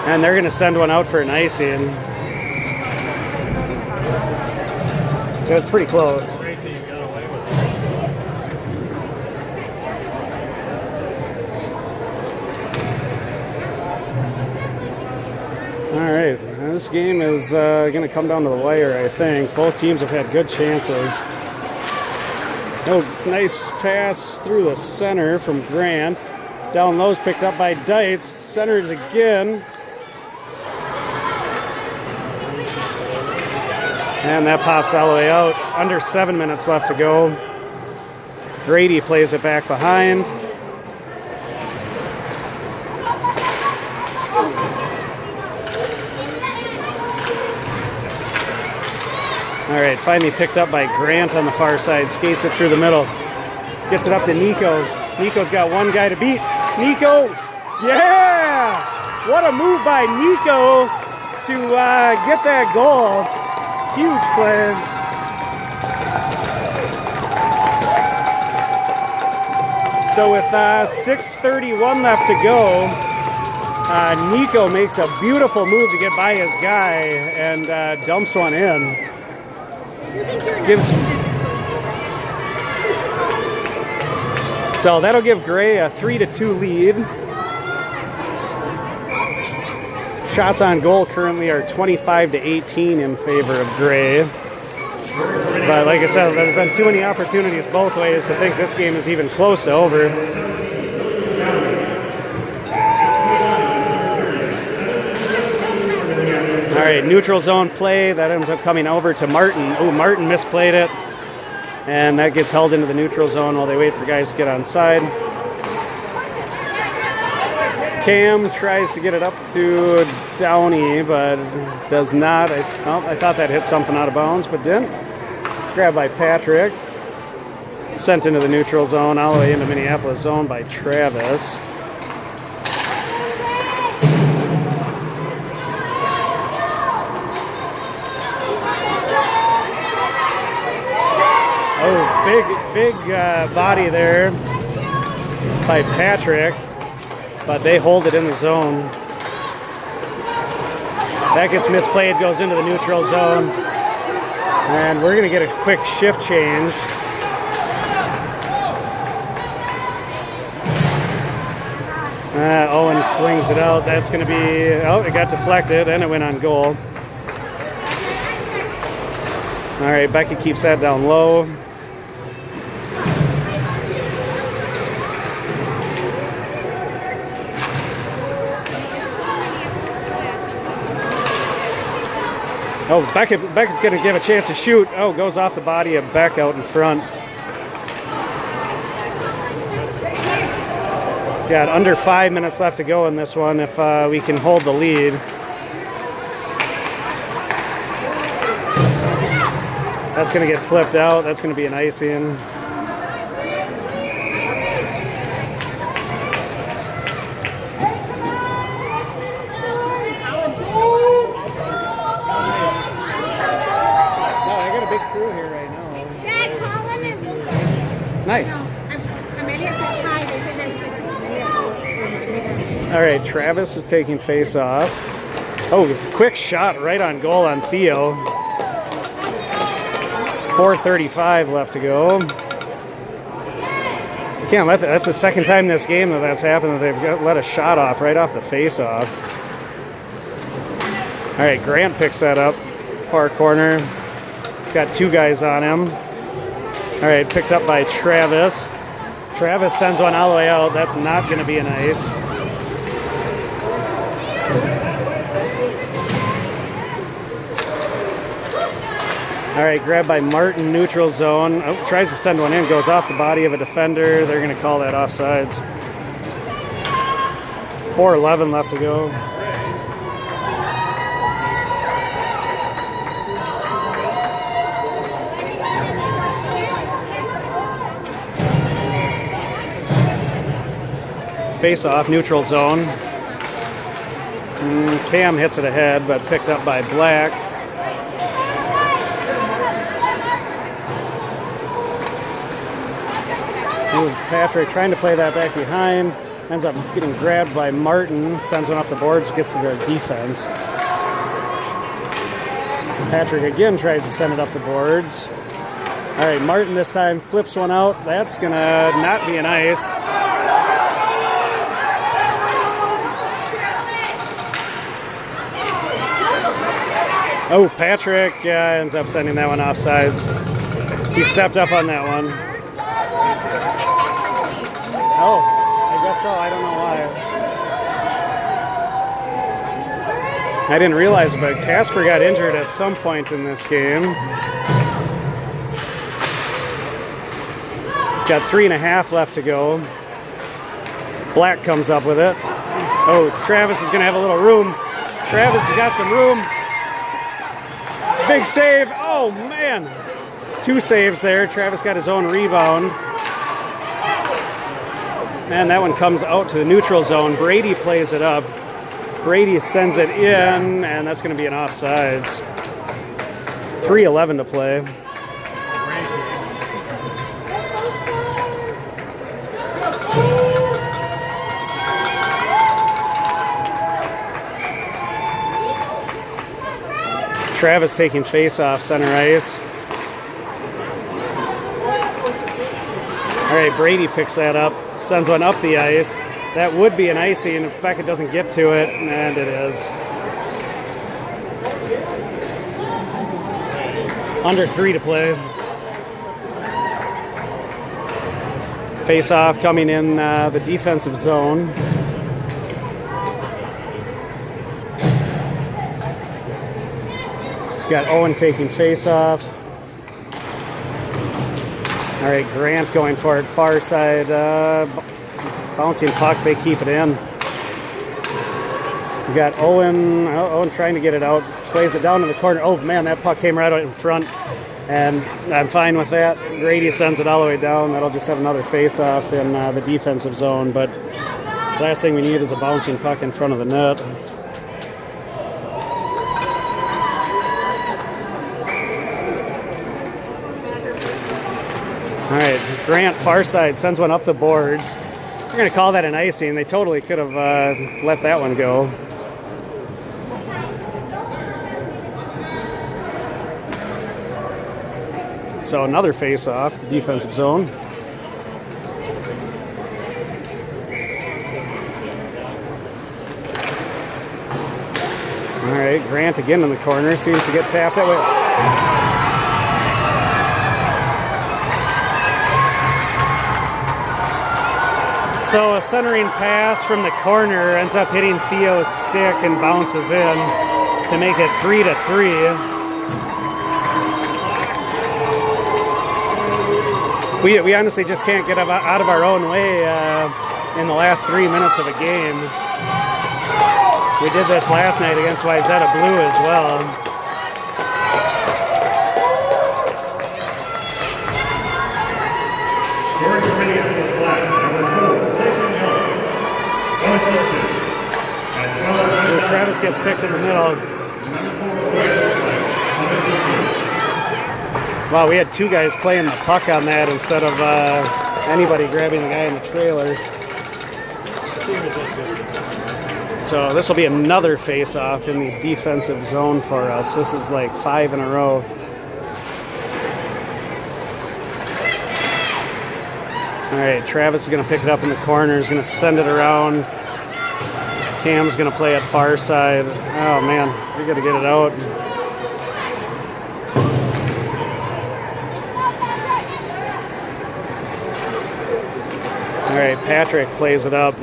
And they're going to send one out for an icing. It was pretty close. All right, this game is going to come down to the wire, I think. Both teams have had good chances. Oh, nice pass through the center from Grant. Down low's picked up by Dietz. Centers again. And that pops all the way out. Under 7 minutes left to go. Grady plays it back behind. All right, finally picked up by Grant on the far side. Skates it through the middle. Gets it up to Nico. Nico's got one guy to beat. Nico, yeah! What a move by Nico to get that goal. Huge play. So with 6:31 left to go, Nico makes a beautiful move to get by his guy and dumps one in. You think you're Gives. So that'll give Gray a 3-2 lead. Shots on goal currently are 25-18 in favor of Gray. But like I said, there's been too many opportunities both ways to think this game is even close to over. All right, neutral zone play. That ends up coming over to Martin. Oh, Martin misplayed it. And that gets held into the neutral zone while they wait for guys to get on side. Cam tries to get it up to Downey, but does not. I thought that hit something out of bounds, but didn't. Grabbed by Patrick. Sent into the neutral zone, all the way into Minneapolis zone by Travis. Oh, big body there by Patrick, but they hold it in the zone. That gets misplayed, goes into the neutral zone. And we're going to get a quick shift change. Owen flings it out. That's going to be, oh, it got deflected and it went on goal. All right, Becky keeps that down low. Oh, Beckett's going to give a chance to shoot. Oh, goes off the body of Beck out in front. Got under 5 minutes left to go in this one if we can hold the lead. That's going to get flipped out. That's going to be an icing. Nice. All right, Travis is taking face off. Oh, quick shot right on goal on Theo. 4:35 left to go. Can't let that. That's the second time this game that's happened that they've let a shot off right off the face off. All right, Grant picks that up, far corner. Got two guys on him. All right, picked up by Travis. Travis sends one all the way out. That's not going to be an ice. All right, grabbed by Martin, neutral zone. Oh, tries to send one in, goes off the body of a defender. They're going to call that offsides. 4:11 left to go. Face off, neutral zone. Cam hits it ahead, but picked up by Black. Ooh, Patrick trying to play that back behind. Ends up getting grabbed by Martin. Sends one up the boards, gets to the defense. Patrick again tries to send it up the boards. All right, Martin this time flips one out. That's going to not be an ice. Oh, Patrick ends up sending that one offsides. He stepped up on that one. Oh, I guess so. I don't know why. I didn't realize, but Casper got injured at some point in this game. Got 3.5 left to go. Black comes up with it. Oh, Travis is going to have a little room. Travis has got some room. Big save. Oh, man. 2 saves there. Travis got his own rebound. And that one comes out to the neutral zone. Brady plays it up. Brady sends it in, and that's going to be an offsides. 3:11 to play. Travis taking face off center ice. All right, Brady picks that up, sends one up the ice. That would be an icing if Beckett doesn't get to it, and it is. Under 3 to play. Face-off coming in the defensive zone. Got Owen taking face-off. All right, Grant going for it, far side. Bouncing puck, they keep it in. We got Owen. Owen trying to get it out. Plays it down in the corner. Oh man, that puck came right out in front. And I'm fine with that. Grady sends it all the way down. That'll just have another face-off in the defensive zone. But last thing we need is a bouncing puck in front of the net. All right, Grant far side sends one up the boards. They're going to call that an icing. They totally could have let that one go. So another face-off, the defensive zone. All right, Grant again in the corner. Seems to get tapped that way. So a centering pass from the corner ends up hitting Theo's stick and bounces in to make it 3-3. We honestly just can't get out of our own way in the last 3 minutes of a game. We did this last night against Wayzata Blue as well. Scoring committee on this flag, number 4, Jason Young. Unassisted. At 12. Travis gets picked in the middle. Wow, we had 2 guys playing the puck on that instead of anybody grabbing the guy in the trailer. So this will be another face-off in the defensive zone for us. This is like 5 in a row. All right, Travis is going to pick it up in the corner. He's going to send it around. Cam's going to play at far side. Oh, man, we got to get it out. All right, Patrick plays it up.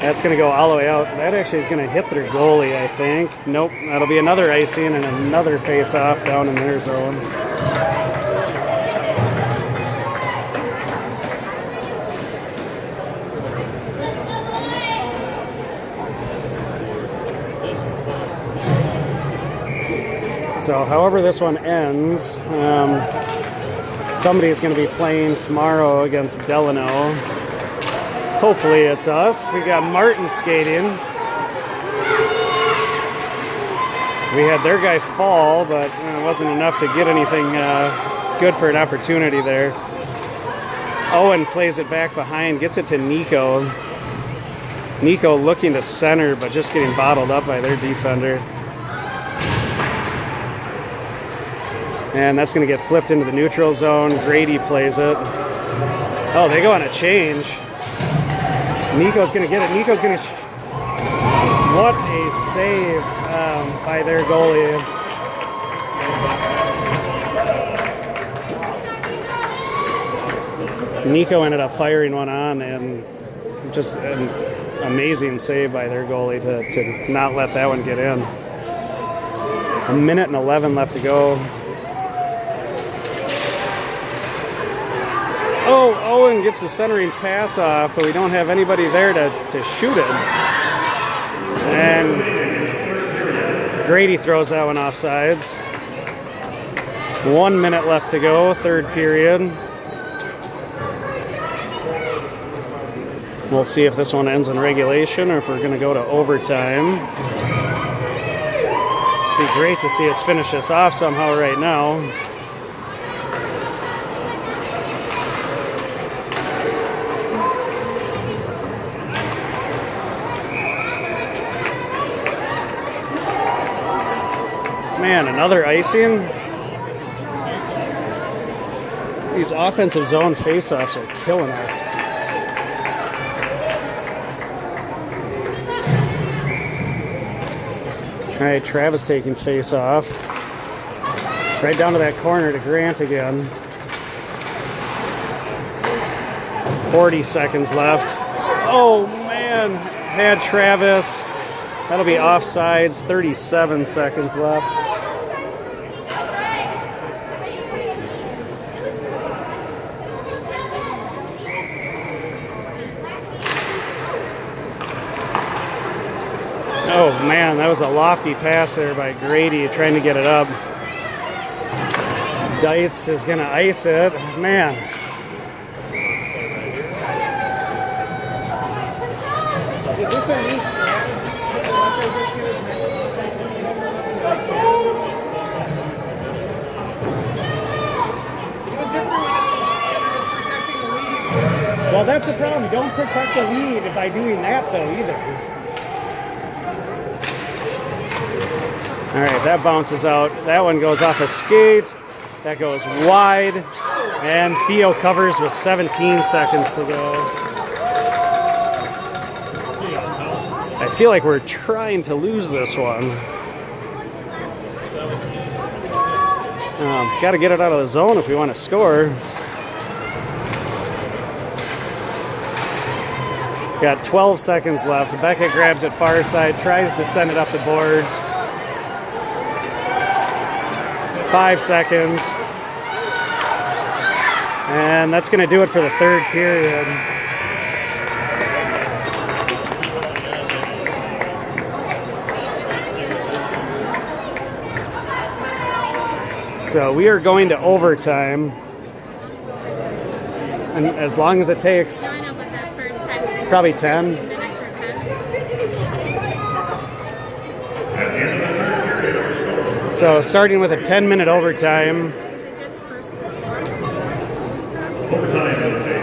That's going to go all the way out. That actually is going to hit their goalie, I think. Nope, that'll be another icing and another face-off down in their zone. So however this one ends, somebody's going to be playing tomorrow against Delano. Hopefully it's us. We got Martin skating. We had their guy fall, but it wasn't enough to get anything good for an opportunity there. Owen plays it back behind, gets it to Nico. Nico looking to center, but just getting bottled up by their defender. And that's going to get flipped into the neutral zone. Grady plays it. Oh, they go on a change. Nico's going to get it. Nico's going to... What a save by their goalie. Nico ended up firing one on, and just an amazing save by their goalie to not let that one get in. 1:11 left to go. Oh, Owen gets the centering pass off, but we don't have anybody there to shoot it. And Grady throws that one off sides. 1 minute left to go, third period. We'll see if this one ends in regulation or if we're going to go to overtime. It'd be great to see us finish this off somehow right now. Man, another icing. These offensive zone faceoffs are killing us. All right, Travis taking face off. Right down to that corner to Grant again. 40 seconds left. Oh man, had Travis. That'll be offsides. 37 seconds left. Oh man, that was a lofty pass there by Grady trying to get it up. Dice is going to ice it. Man. Is this a new strategy? Well, that's the problem. You don't protect the lead by doing that, though, either. All right, that bounces out. That one goes off a skate. That goes wide. And Theo covers with 17 seconds to go. I feel like we're trying to lose this one. Got to get it out of the zone if we want to score. Got 12 seconds left. Beckett grabs it far side, tries to send it up the boards. 5 seconds. And that's going to do it for the third period. So we are going to overtime. And as long as it takes, probably 10. So starting with a 10-minute overtime.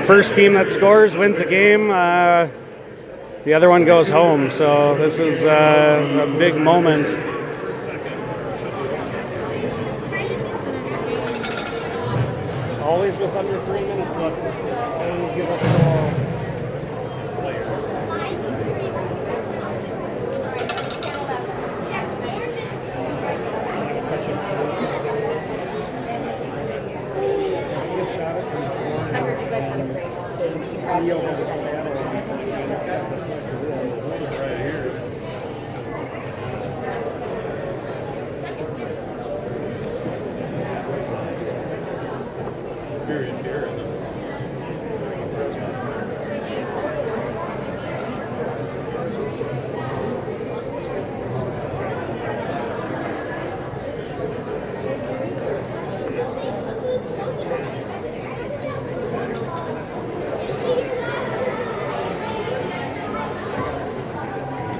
First team that scores wins the game. The other one goes home. So this is a big moment. Always with under 3 minutes left. Always give up the ball.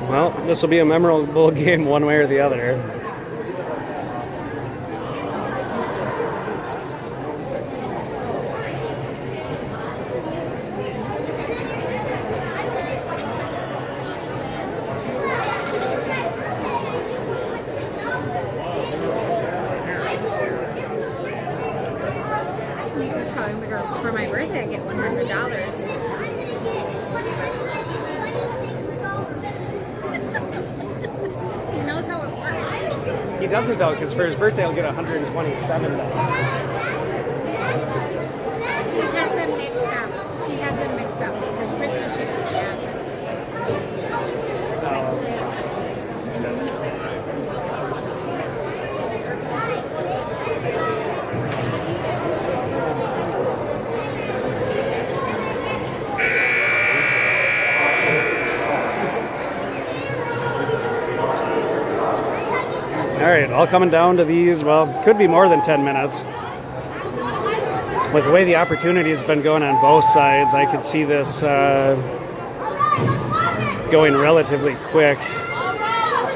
Well, this will be a memorable game one way or the other. I was telling the girls for my birthday I get $100. He doesn't though, because for his birthday he'll get $127. He has them mixed up. He has them mixed up. His Christmas shoe is bad. All right, all coming down to these, well, could be more than 10 minutes. With the way the opportunity has been going on both sides, I could see this going relatively quick.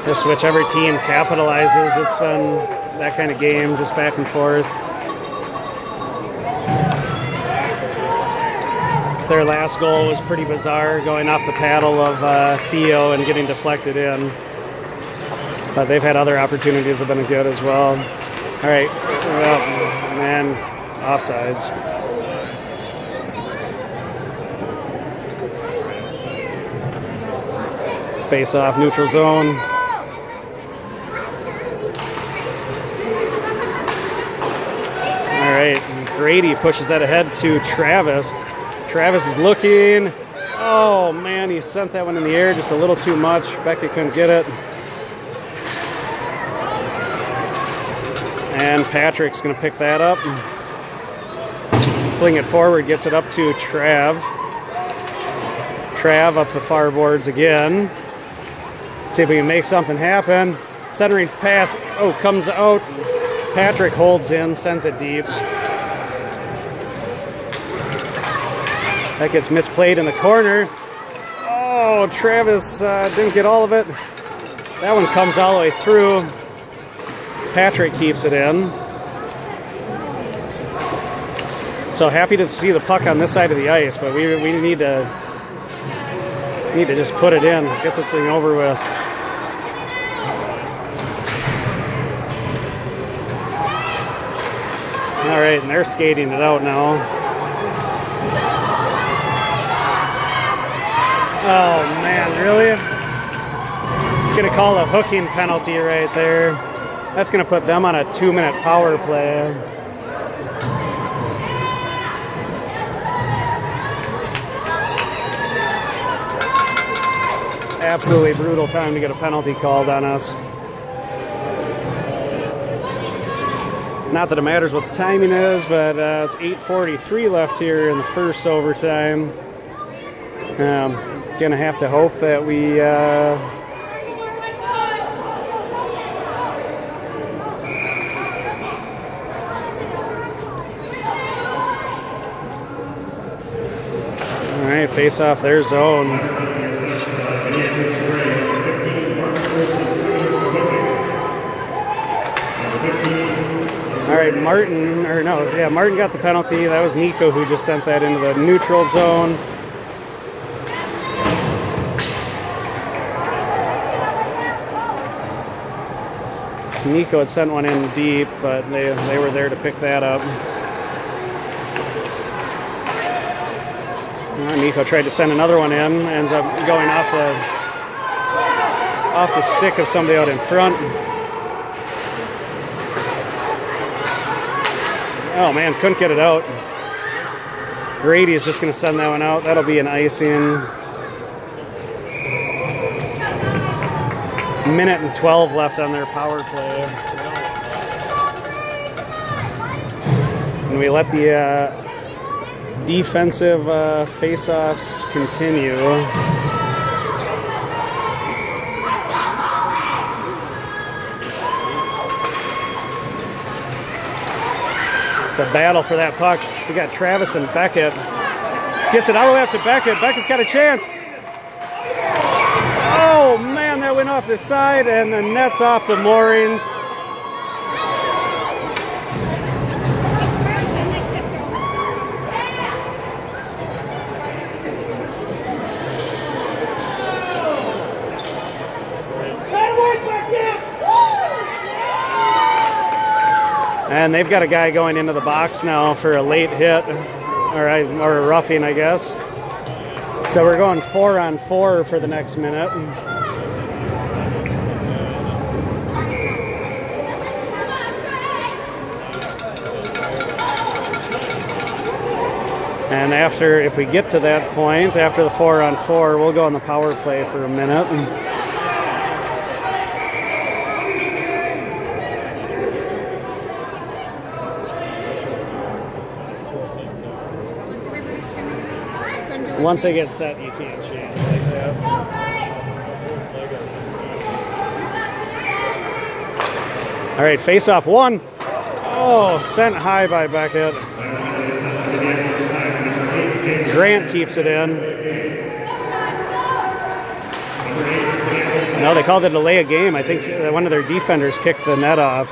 Just whichever team capitalizes, it's been that kind of game, just back and forth. Their last goal was pretty bizarre, going off the paddle of Theo and getting deflected in. But they've had other opportunities that have been good as well. All right, well, man, offsides. Face off, neutral zone. All right, Grady pushes that ahead to Travis. Travis is looking. Oh man, he sent that one in the air just a little too much. Becky couldn't get it. And Patrick's going to pick that up. Fling it forward, gets it up to Trav. Trav up the far boards again. See if we can make something happen. Centering pass, comes out. Patrick holds in, sends it deep. That gets misplayed in the corner. Oh, Travis didn't get all of it. That one comes all the way through. Patrick keeps it in. So happy to see the puck on this side of the ice, but we need to just put it in, get this thing over with. All right, and they're skating it out now. Oh man, really? Gonna call a hooking penalty right there. That's gonna put them on a 2-minute power play. Absolutely brutal time to get a penalty called on us. Not that it matters what the timing is, but it's 8:43 left here in the first overtime. Gonna have to hope that we all right, face off their zone. All right, Martin got the penalty. That was Nico who just sent that into the neutral zone. Nico had sent one in deep, but they were there to pick that up. Nico tried to send another one in, ends up going off the stick of somebody out in front. Oh man, couldn't get it out. Grady is just going to send that one out. That'll be an icing. Minute and 12 left on their power play. And we let the defensive face-offs continue. It's a battle for that puck. We got Travis and Beckett. Gets it all the way up to Beckett. Beckett's got a chance. Oh man, that went off the side and the net's off the moorings. And they've got a guy going into the box now for a late hit, or a roughing, I guess. So we're going 4-on-4 for the next minute. And if we get to that point, after the 4-on-4, we'll go on the power play for a minute. Once they get set, you can't change like that. All right, face-off one. Oh, sent high by Beckett. Grant keeps it in. No, they called it a delay of game. I think one of their defenders kicked the net off.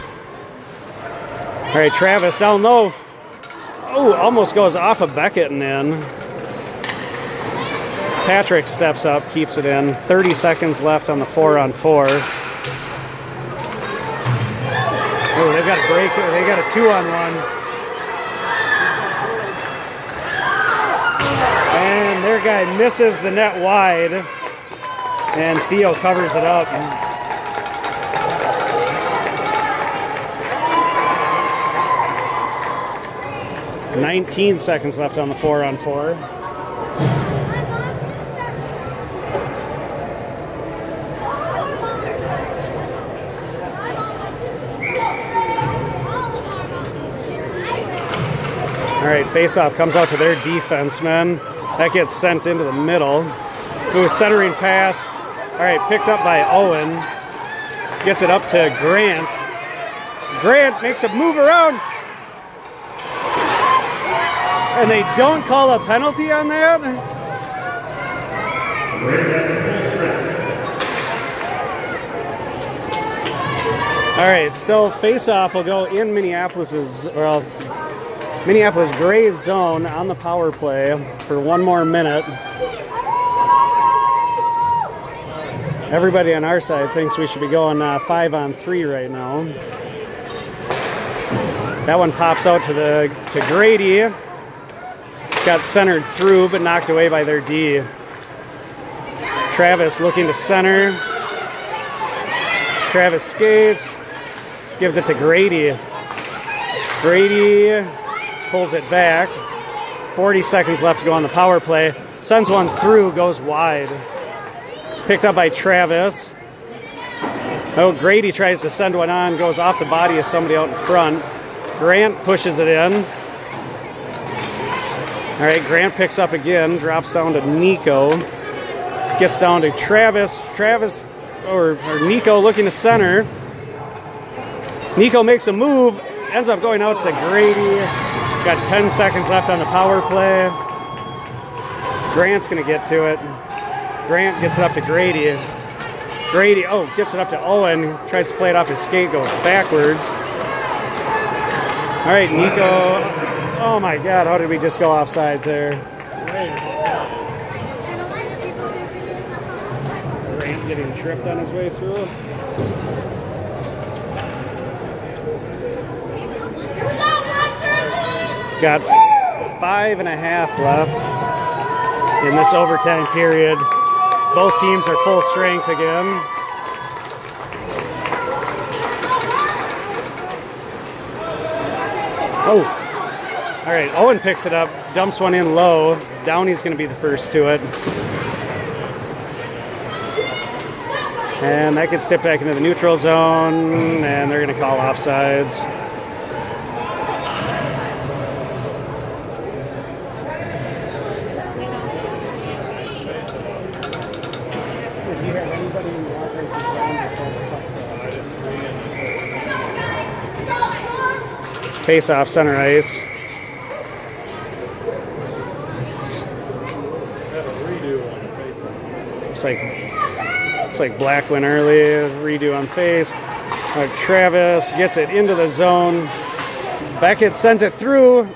All right, Travis down low. Oh, almost goes off of Beckett and in. Patrick steps up, keeps it in. 30 seconds left on the 4-on-4. Oh, they've got a break. They got a 2-on-1. And their guy misses the net wide. And Theo covers it up. 19 seconds left on the 4-on-4. All right, face-off comes out to their defenseman. That gets sent into the middle. Who centering pass. All right, picked up by Owen. Gets it up to Grant. Grant makes a move around. And they don't call a penalty on that? All right, so face-off will go in Minneapolis Gray's zone on the power play for one more minute. Everybody on our side thinks we should be going 5-on-3 right now. That one pops out to Grady. Got centered through, but knocked away by their D. Travis looking to center. Travis skates, gives it to Grady. Grady pulls it back. 40 seconds left to go on the power play. Sends one through, goes wide. Picked up by Travis. Oh, Grady tries to send one on, goes off the body of somebody out in front. Grant pushes it in. All right, Grant picks up again, drops down to Nico. Gets down to Travis. Or Nico looking to center. Nico makes a move, ends up going out to Grady. Got 10 seconds left on the power play. Grant's going to get to it. Grant gets it up to Grady. Grady, gets it up to Owen. Tries to play it off his skate, goes backwards. All right, Nico. Oh my God, how did we just go offsides there? Grant getting tripped on his way through. Got 5.5 left in this overtime period. Both teams are full strength again. Oh. All right, Owen picks it up, dumps one in low. Downey's going to be the first to it. And that gets tipped back into the neutral zone, and they're going to call offsides. If you have anybody in the offensive zone before the puck crosses. Face-off, center ice. Looks like Black went early, redo on face. Travis gets it into the zone. Beckett sends it through.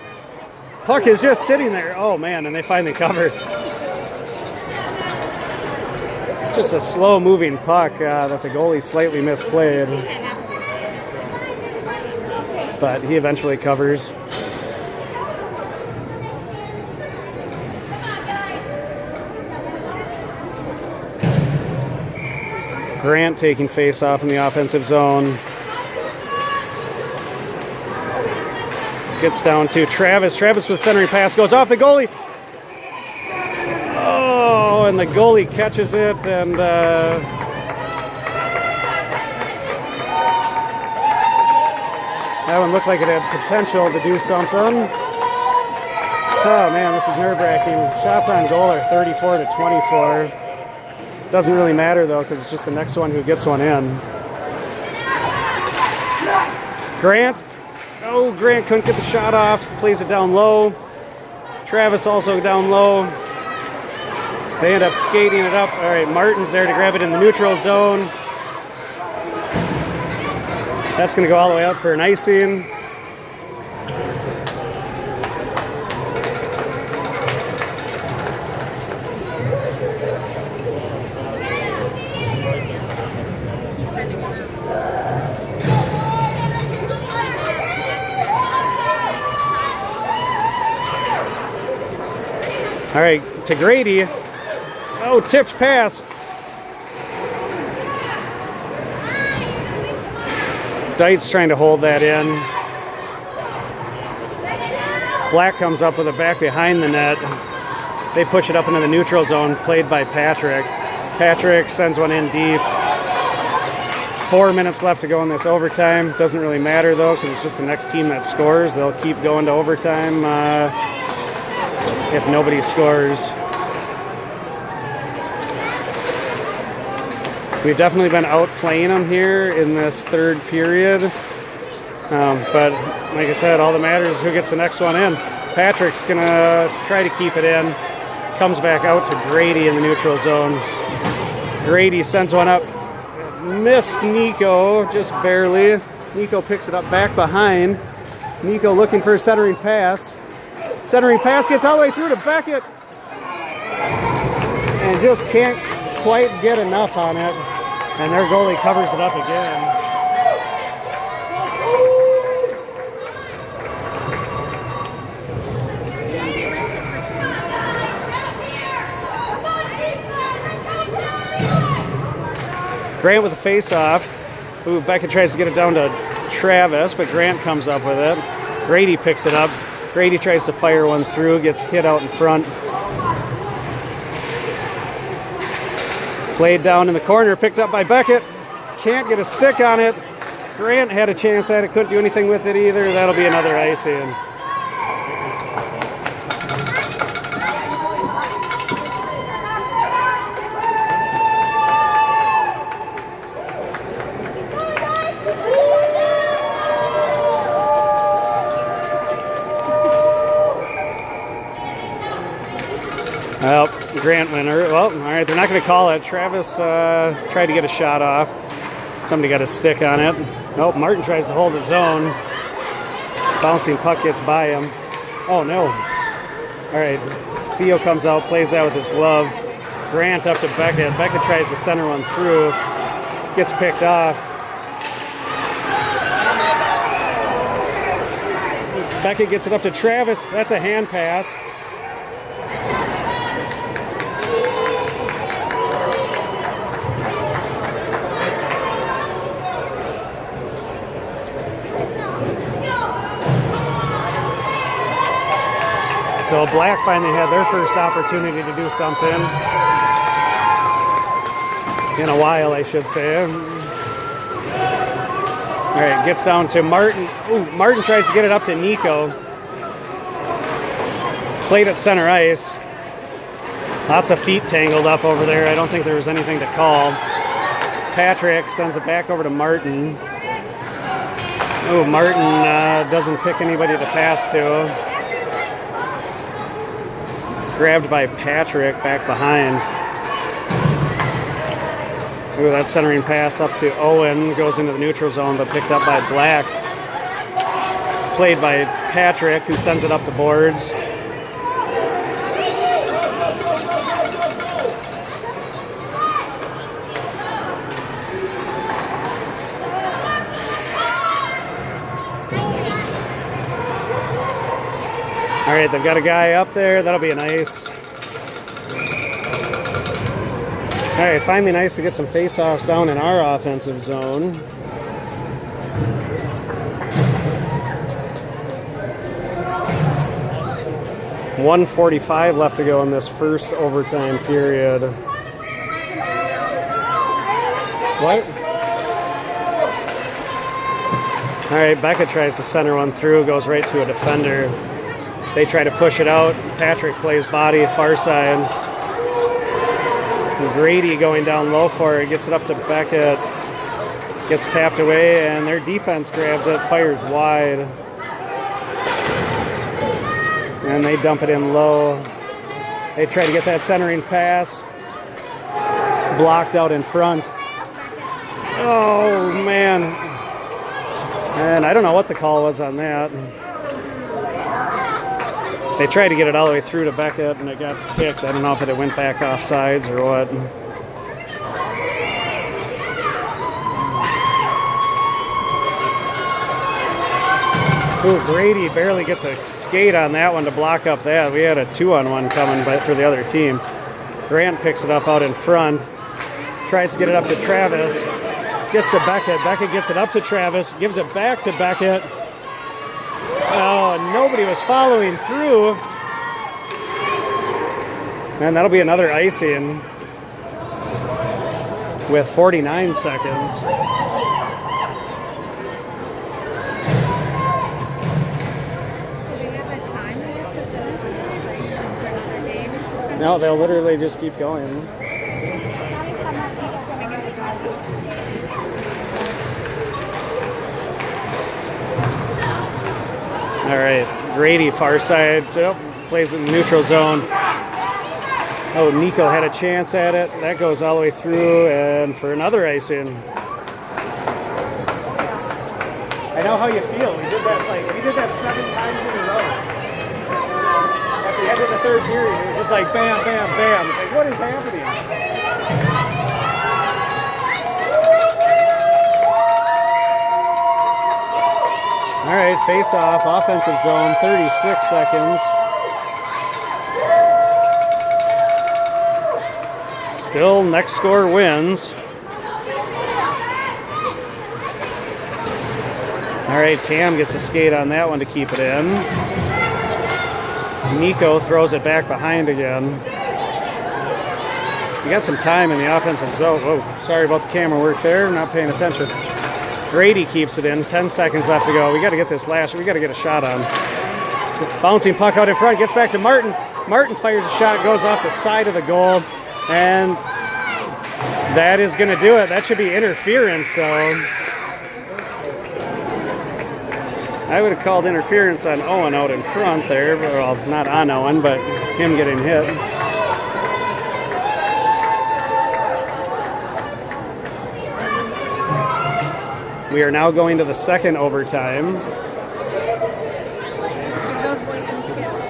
Puck is just sitting there. Oh man, and they finally cover. Just a slow moving puck that the goalie slightly misplayed. But he eventually covers. Grant taking face off in the offensive zone. Gets down to Travis. Travis with centering pass goes off the goalie. Oh, and the goalie catches it, and that one looked like it had potential to do something. Oh man, this is nerve-wracking. Shots on goal are 34-24. Doesn't really matter though, because it's just the next one who gets one in. Grant. Oh, Grant couldn't get the shot off. Plays it down low. Travis also down low. They end up skating it up. All right, Martin's there to grab it in the neutral zone. That's going to go all the way out for an icing. All right, to Grady. Oh, tipped pass. Deitz trying to hold that in. Black comes up with it back behind the net. They push it up into the neutral zone, played by Patrick. Patrick sends one in deep. 4 minutes left to go in this overtime. Doesn't really matter though, because it's just the next team that scores. They'll keep going to overtime if nobody scores. We've definitely been outplaying them here in this third period. But like I said, all that matters is who gets the next one in. Patrick's going to try to keep it in. Comes back out to Grady in the neutral zone. Grady sends one up. Missed Nico, just barely. Nico picks it up back behind. Nico looking for a centering pass. Centering pass gets all the way through to Beckett. And just can't quite get enough on it. And their goalie covers it up again. Grant with a face-off. Ooh, Beckett tries to get it down to Travis, but Grant comes up with it. Grady picks it up. Grady tries to fire one through, gets hit out in front. Played down in the corner, picked up by Beckett. Can't get a stick on it. Grant had a chance at it, couldn't do anything with it either. That'll be another ice in. Well, Grant winner. Well, all right, they're not going to call it. Travis tried to get a shot off. Somebody got a stick on it. Nope, Martin tries to hold his own. Bouncing puck gets by him. Oh, no. All right, Theo comes out, plays that with his glove. Grant up to Beckett. Beckett tries to center one through. Gets picked off. Beckett gets it up to Travis. That's a hand pass. So Black finally had their first opportunity to do something. In a while, I should say. All right, gets down to Martin. Ooh, Martin tries to get it up to Nico. Played at center ice. Lots of feet tangled up over there. I don't think there was anything to call. Patrick sends it back over to Martin. Ooh, Martin doesn't pick anybody to pass to. Grabbed by Patrick back behind. Ooh, that centering pass up to Owen. Goes into the neutral zone, but picked up by Black. Played by Patrick, who sends it up the boards. All right, they've got a guy up there. That'll be nice. All right, finally nice to get some face-offs down in our offensive zone. .145 left to go in this first overtime period. What? All right, Beckett tries to center one through, goes right to a defender. They try to push it out. Patrick plays body, far side. And Grady going down low for it, gets it up to Beckett. Gets tapped away, and their defense grabs it, fires wide. And they dump it in low. They try to get that centering pass. Blocked out in front. Oh, man. And I don't know what the call was on that. They tried to get it all the way through to Beckett, and it got kicked. I don't know if it went back off sides or what. Ooh, Grady barely gets a skate on that one to block up that. We had a 2-on-1 coming for the other team. Grant picks it up out in front. Tries to get it up to Travis. Gets to Beckett. Beckett gets it up to Travis. Gives it back to Beckett. Oh, and nobody was following through. And that'll be another icing with 49 seconds. No, they'll literally just keep going. All right, Grady, far side, plays in the neutral zone. Oh, Nico had a chance at it. That goes all the way through, and for another icing. I know how you feel. We did that 7 times in a row. At the end of the third period, it was just like bam, bam, bam. It's like, what is happening? All right, face off, offensive zone, 36 seconds. Still, next score wins. All right, Cam gets a skate on that one to keep it in. Nico throws it back behind again. We got some time in the offensive zone. Oh, sorry about the camera work there. Not paying attention. Grady keeps it in. 10 seconds left to go. We got to get this last. We got to get a shot on. Bouncing puck out in front. Gets back to Martin. Martin fires a shot. Goes off the side of the goal. And that is going to do it. That should be interference, though. I would have called interference on Owen out in front there. Well, not on Owen, but him getting hit. We are now going to the second overtime. Give those boys some skills.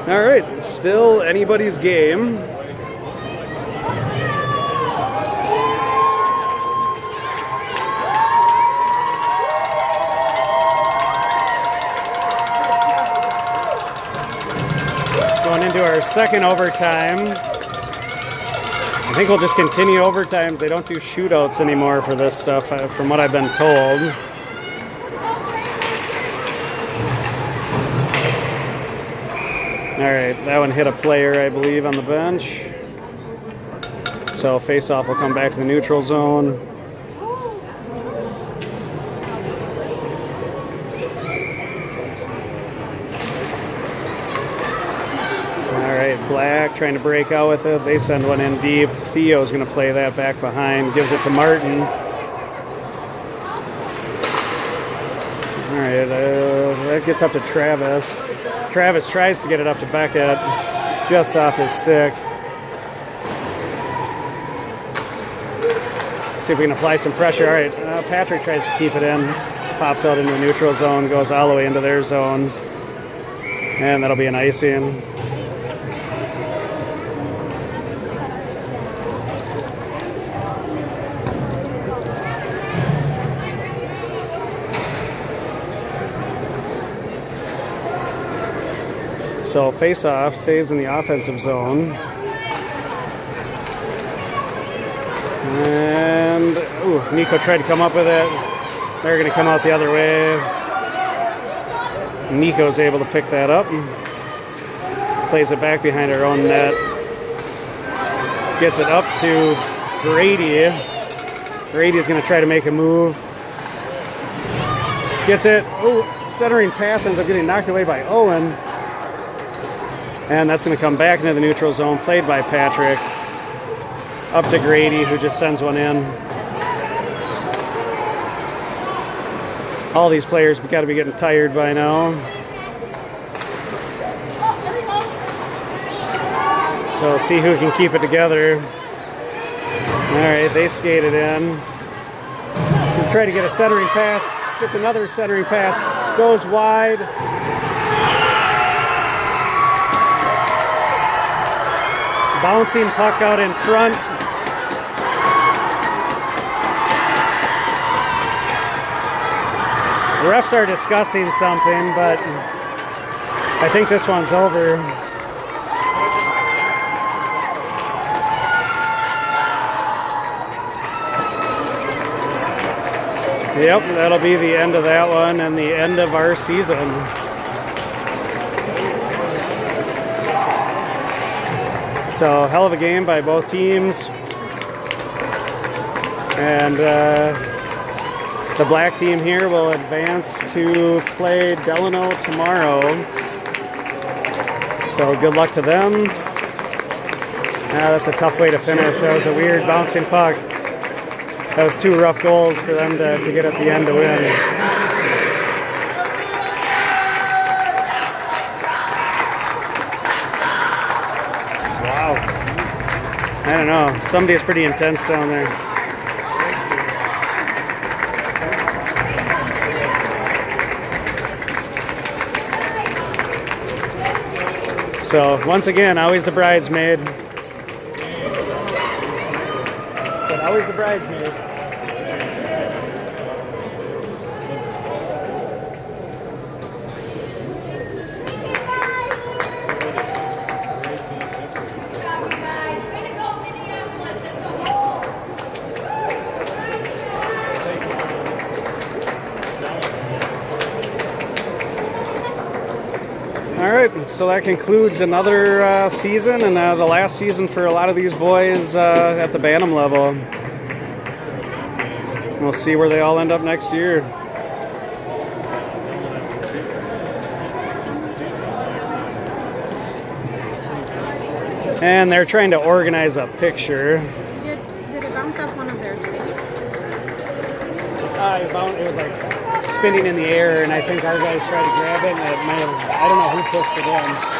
All right, still anybody's game. Going into our second overtime. I think we'll just continue overtimes. They don't do shootouts anymore for this stuff, from what I've been told. All right, that one hit a player, I believe, on the bench. So face-off will come back to the neutral zone. All right, Black trying to break out with it. They send one in deep. Theo's going to play that back behind. Gives it to Martin. All right, that gets up to Travis. Travis tries to get it up to Beckett, just off his stick. See if we can apply some pressure. All right, Patrick tries to keep it in. Pops out into the neutral zone, goes all the way into their zone. And that'll be an icing. So face-off stays in the offensive zone. And Nico tried to come up with it. They're going to come out the other way. Nico's able to pick that up. Plays it back behind our own net. Gets it up to Grady. Grady's going to try to make a move. Gets it. Centering pass ends up getting knocked away by Owen. And that's going to come back into the neutral zone, played by Patrick. Up to Grady, who just sends one in. All these players got to be getting tired by now. So let's see who can keep it together. All right, they skated in. Try to get a centering pass. Gets another centering pass. Goes wide. Bouncing puck out in front. The refs are discussing something, but I think this one's over. Yep, that'll be the end of that one and the end of our season. So, hell of a game by both teams. And the black team here will advance to play Delano tomorrow. So, good luck to them. That's a tough way to finish. That was a weird bouncing puck. That was two rough goals for them to get at the end to win. I don't know. Somebody's pretty intense down there. So, once again, always the bridesmaid. Said always the bridesmaid. So that concludes another season and the last season for a lot of these boys at the Bantam level. We'll see where they all end up next year. And they're trying to organize a picture. Did it bounce off one of their skates? It was like spinning in the air, and I think our guys tried to grab it, and it might have, I don't know who pushed it in.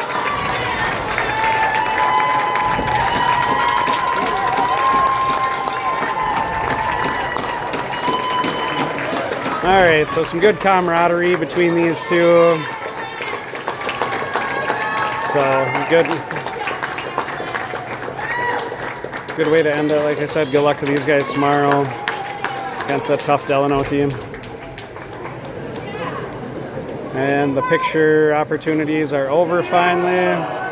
All right, so some good camaraderie between these two. So good way to end it. Like I said, good luck to these guys tomorrow against that tough Delano team. And the picture opportunities are over finally.